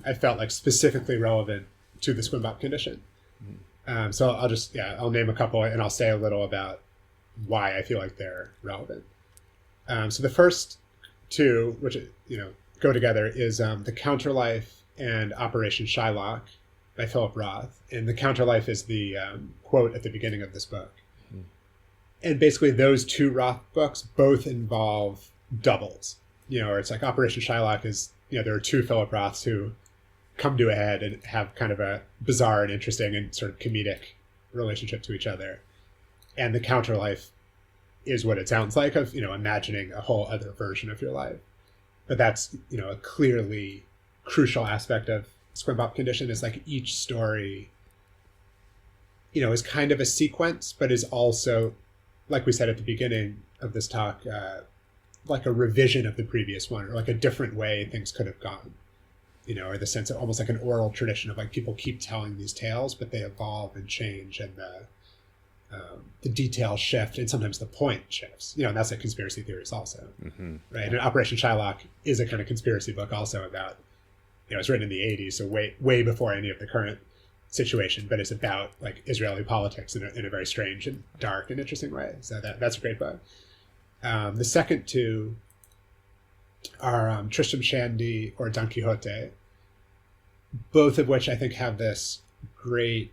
S3: I felt like, specifically relevant to the SQUIMBOP condition. So I'll name a couple and I'll say a little about why I feel like they're relevant. So the first 2, which, go together, is The Counterlife and Operation Shylock by Philip Roth. And The Counterlife is the quote at the beginning of this book. And basically those 2 Roth books both involve doubles. Or it's like Operation Shylock is, there are 2 Philip Roths who come to a head and have kind of a bizarre and interesting and sort of comedic relationship to each other. And The Counterlife is what it sounds like, of, imagining a whole other version of your life. But that's, a clearly crucial aspect of SQUIMBOP condition, is like each story, is kind of a sequence, but is also, like we said at the beginning of this talk, like a revision of the previous one, or like a different way things could have gone, or the sense of almost like an oral tradition of like people keep telling these tales, but they evolve and change, and the details shift, and sometimes the point shifts, and that's like conspiracy theories also, right? And Operation Shylock is a kind of conspiracy book also about, it's written in the 80s, so way before any of the current situation, but it's about like Israeli politics in a very strange and dark and interesting way. So that's a great book. The second 2 are Tristram Shandy or Don Quixote, both of which I think have this great,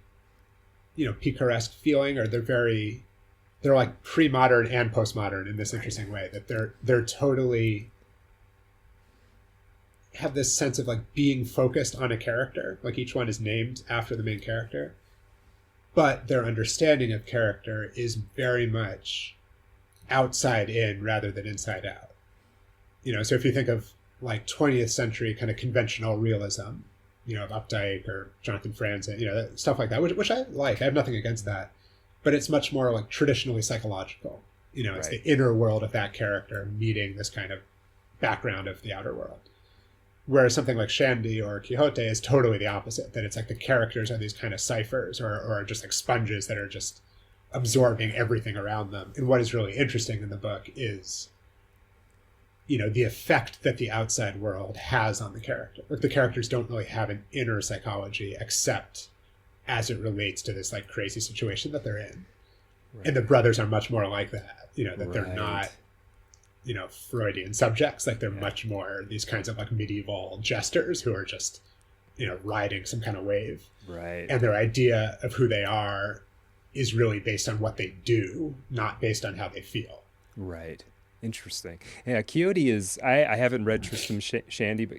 S3: picaresque feeling, or they're like pre-modern and postmodern in this interesting way, that they're totally have this sense of like being focused on a character. Like each one is named after the main character, but their understanding of character is very much outside in rather than inside out. So if you think of like 20th century kind of conventional realism, of Updike or Jonathan Franzen, stuff like that, which I like. I have nothing against that, but it's much more like traditionally psychological. It's the inner world of that character meeting this kind of background of the outer world. Whereas something like Shandy or Quixote is totally the opposite, that it's like the characters are these kind of ciphers or just like sponges that are just absorbing everything around them. And what is really interesting in the book is, the effect that the outside world has on the character. Like the characters don't really have an inner psychology except as it relates to this like crazy situation that they're in. Right. And the brothers are much more like that, that they're not, Freudian subjects. Like they're much more these kinds of like medieval jesters who are just, riding some kind of wave.
S1: Right.
S3: And their idea of who they are is really based on what they do, not based on how they feel.
S1: Right. Interesting. Yeah, Quixote is, I haven't read Tristram Shandy, but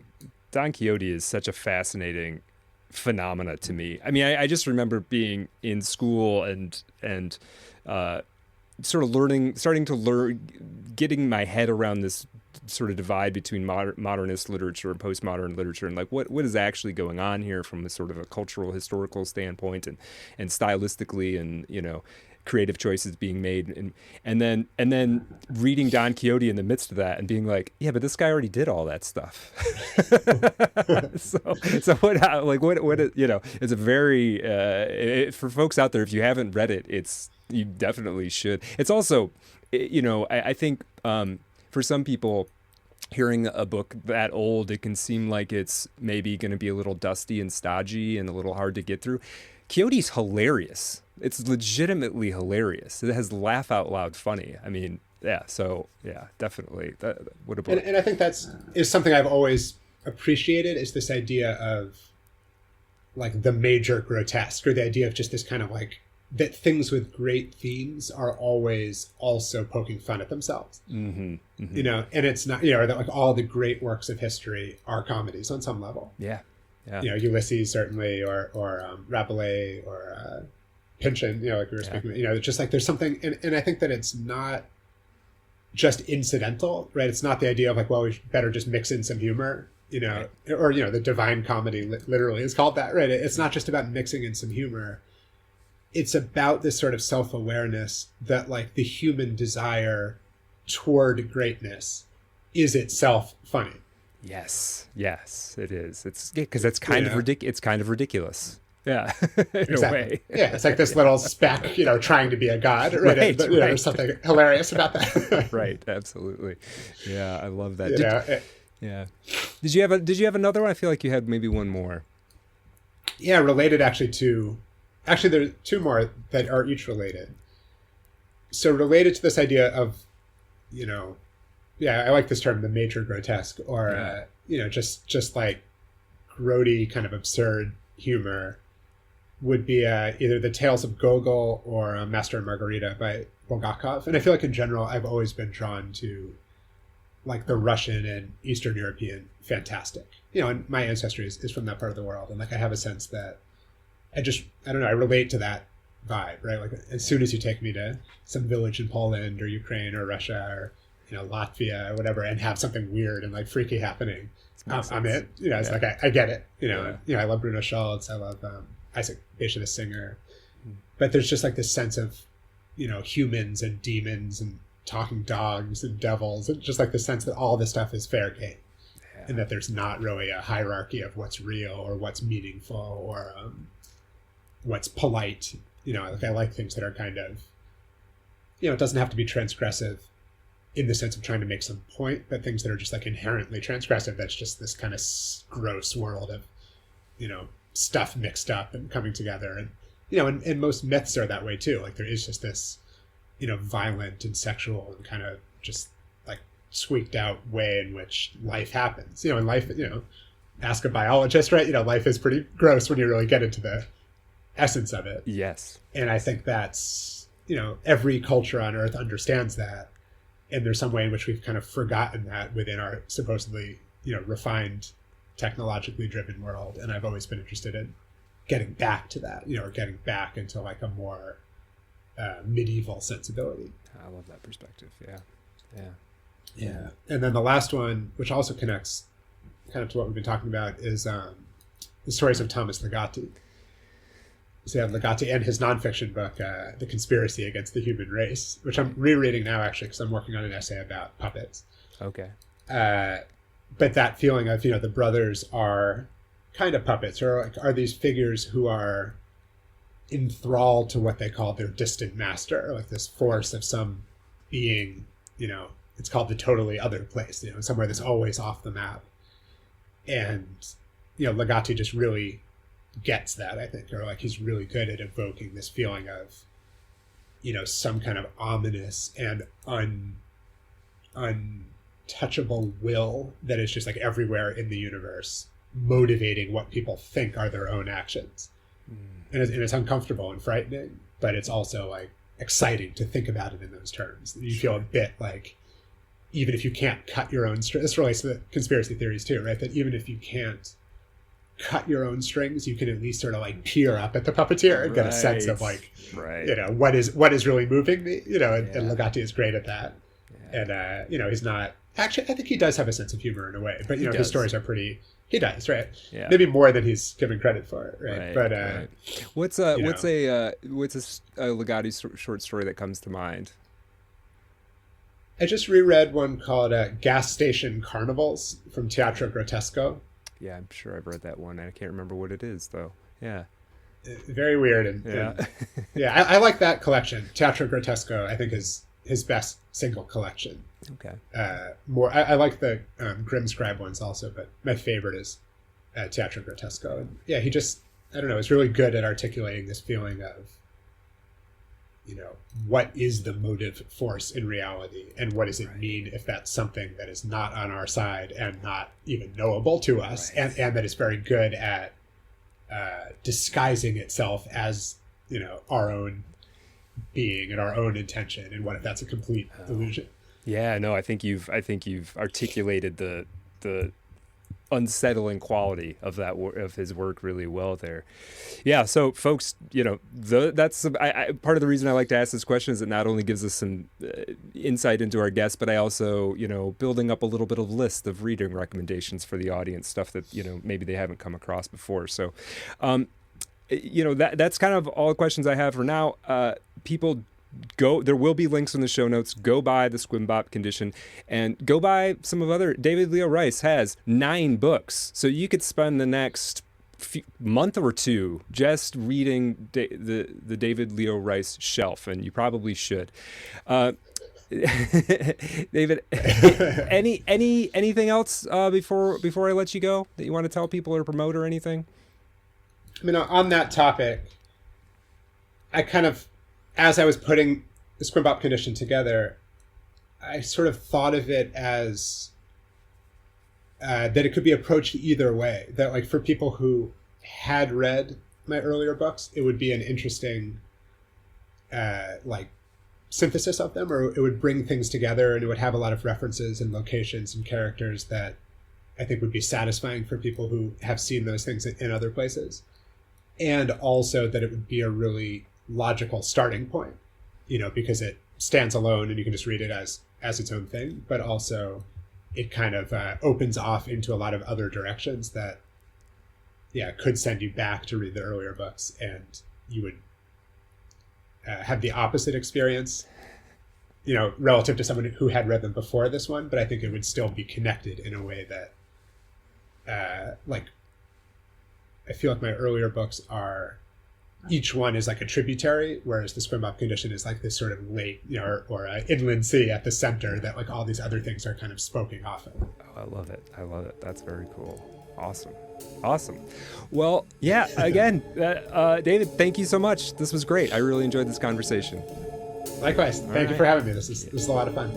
S1: Don Quixote is such a fascinating phenomena to me. I mean, I just remember being in school and sort of starting to learn, getting my head around this sort of divide between modernist literature and postmodern literature, and like what is actually going on here from a sort of a cultural historical standpoint, and stylistically, and creative choices being made, and then reading Don Quixote in the midst of that and being like, yeah, but this guy already did all that stuff. so what it's a very for folks out there, if you haven't read it, you definitely should. It's also, I think for some people, hearing a book that old, it can seem like it's maybe going to be a little dusty and stodgy and a little hard to get through. Quixote's hilarious. It's legitimately hilarious. It has laugh out loud funny. I mean, yeah. So yeah, definitely. What a book.
S3: And I think is something I've always appreciated, is this idea of like the major grotesque, or the idea of just this kind of like, that things with great themes are always also poking fun at themselves. Mm-hmm, mm-hmm. And it's not, or that like all the great works of history are comedies on some level.
S1: Yeah. Yeah.
S3: Ulysses certainly, or Rabelais, or Pynchon, like we were speaking about, just like there's something, and I think that it's not just incidental, right? It's not the idea of like, well, we better just mix in some humor, right. Or, the Divine Comedy literally is called that, right? It's not just about mixing in some humor. It's about this sort of self-awareness that like the human desire toward greatness is itself funny.
S1: Yes, it is. It's because it's kind of It's kind of ridiculous. Yeah, in a way.
S3: Yeah, it's like this little speck, trying to be a god, right? But, there's something hilarious about that.
S1: Right, absolutely. Yeah, I love that. Yeah. Did you have another one? I feel like you had maybe one more.
S3: Yeah, related Actually, there are two more that are each related. So related to this idea of, I like this term, the major grotesque, or, just like grody kind of absurd humor would be either the Tales of Gogol or Master and Margarita by Bulgakov. And I feel like in general, I've always been drawn to like the Russian and Eastern European fantastic. And my ancestry is from that part of the world. And like I have a sense that I don't know, I relate to that vibe, right? Like as soon as you take me to some village in Poland or Ukraine or Russia or, Latvia or whatever, and have something weird and like freaky happening, I'm it. It's like, I get it. I love Bruno Schultz. I love Isaac Bashevis Singer. But there's just like this sense of, humans and demons and talking dogs and devils, and just like the sense that all this stuff is fair game. And that there's not really a hierarchy of what's real or what's meaningful or what's polite. Like I like things that are kind of, it doesn't have to be transgressive in the sense of trying to make some point, but things that are just like inherently transgressive. That's just this kind of gross world of, stuff mixed up and coming together. And, and most myths are that way too. Like there is just this, violent and sexual and kind of just like squeaked out way in which life happens. In life, ask a biologist, right? Life is pretty gross when you really get into the essence of it.
S1: Yes.
S3: And I think that's, every culture on earth understands that. And there's some way in which we've kind of forgotten that within our supposedly, refined, technologically driven world. And I've always been interested in getting back to that, or getting back into like a more medieval sensibility.
S1: I love that perspective.
S3: Yeah. And then the last one, which also connects kind of to what we've been talking about, is the stories of Thomas Ligotti. So you have Ligotti and his nonfiction book, The Conspiracy Against the Human Race, which I'm rereading now, actually, because I'm working on an essay about puppets.
S1: Okay.
S3: But that feeling of, the brothers are kind of puppets, or like, are these figures who are enthralled to what they call their distant master, like this force of some being, it's called the totally other place, somewhere that's always off the map. And, Ligotti just really gets that, I think, or like he's really good at evoking this feeling of, some kind of ominous and untouchable will that is just like everywhere in the universe, motivating what people think are their own actions. And it's uncomfortable and frightening, but it's also like exciting to think about it in those terms. You feel a bit like, even if you can't cut your own this relates to the conspiracy theories too, right? That even if you can't cut your own strings, you can at least sort of like peer up at the puppeteer and get a sense of like, you know, what is really moving me, you know, and Legatti is great at that. And, you know, he's not, actually, I think he does have a sense of humor in a way, but, you know, his stories are pretty, he does, right? Yeah. Maybe more than he's given credit for, right? But,
S1: what's a Legatti short story that comes to mind?
S3: I just reread one called Gas Station Carnivals from Teatro Grotesco.
S1: Yeah, I'm sure I've read that one. I can't remember what it is, though. Yeah.
S3: Very weird. And I like that collection. Teatro Grotesco, I think, is his best single collection.
S1: Okay.
S3: I like the Grim Scribe ones also, but my favorite is Teatro Grotesco. And yeah, he just, I don't know, is really good at articulating this feeling of, you know, what is the motive force in reality, and what does it mean if that's something that is not on our side and not even knowable to us, and that is very good at disguising itself as, you know, our own being and our own intention, and what if that's a complete illusion?
S1: Yeah, no, I think you've articulated the unsettling quality of that of his work really well there. Yeah, so folks, you know, that's part of the reason I like to ask this question is it not only gives us some insight into our guests, but I also, you know, building up a little bit of list of reading recommendations for the audience, stuff that, you know, maybe they haven't come across before. So, you know, that's kind of all the questions I have for now. People, there will be links in the show notes. Go buy the SQUIMBOP Condition, and go buy some of other. David Leo Rice has 9 books, so you could spend the next month or two just reading the David Leo Rice shelf, and you probably should. David, anything else before I let you go that you want to tell people or promote or anything?
S3: I mean, on that topic, I kind of, as I was putting the SQUIMBOP Condition together, I sort of thought of it as that it could be approached either way. That, like, for people who had read my earlier books, it would be an interesting, like, synthesis of them, or it would bring things together, and it would have a lot of references and locations and characters that I think would be satisfying for people who have seen those things in other places. And also that it would be a really logical starting point, you know, because it stands alone and you can just read it as its own thing, but also it kind of opens off into a lot of other directions that, could send you back to read the earlier books, and you would have the opposite experience, you know, relative to someone who had read them before this one, but I think it would still be connected in a way that, like, I feel like my earlier books are, each one is like a tributary, whereas the SQUIMBOP Condition is like this sort of lake, you know, or inland sea at the center that, like, all these other things are kind of spoken off of.
S1: Oh, I love it. That's very cool. Awesome. Well, yeah, again, David, thank you so much. This was great. I really enjoyed this conversation.
S3: Likewise. Thank you for having me. This is a lot of fun.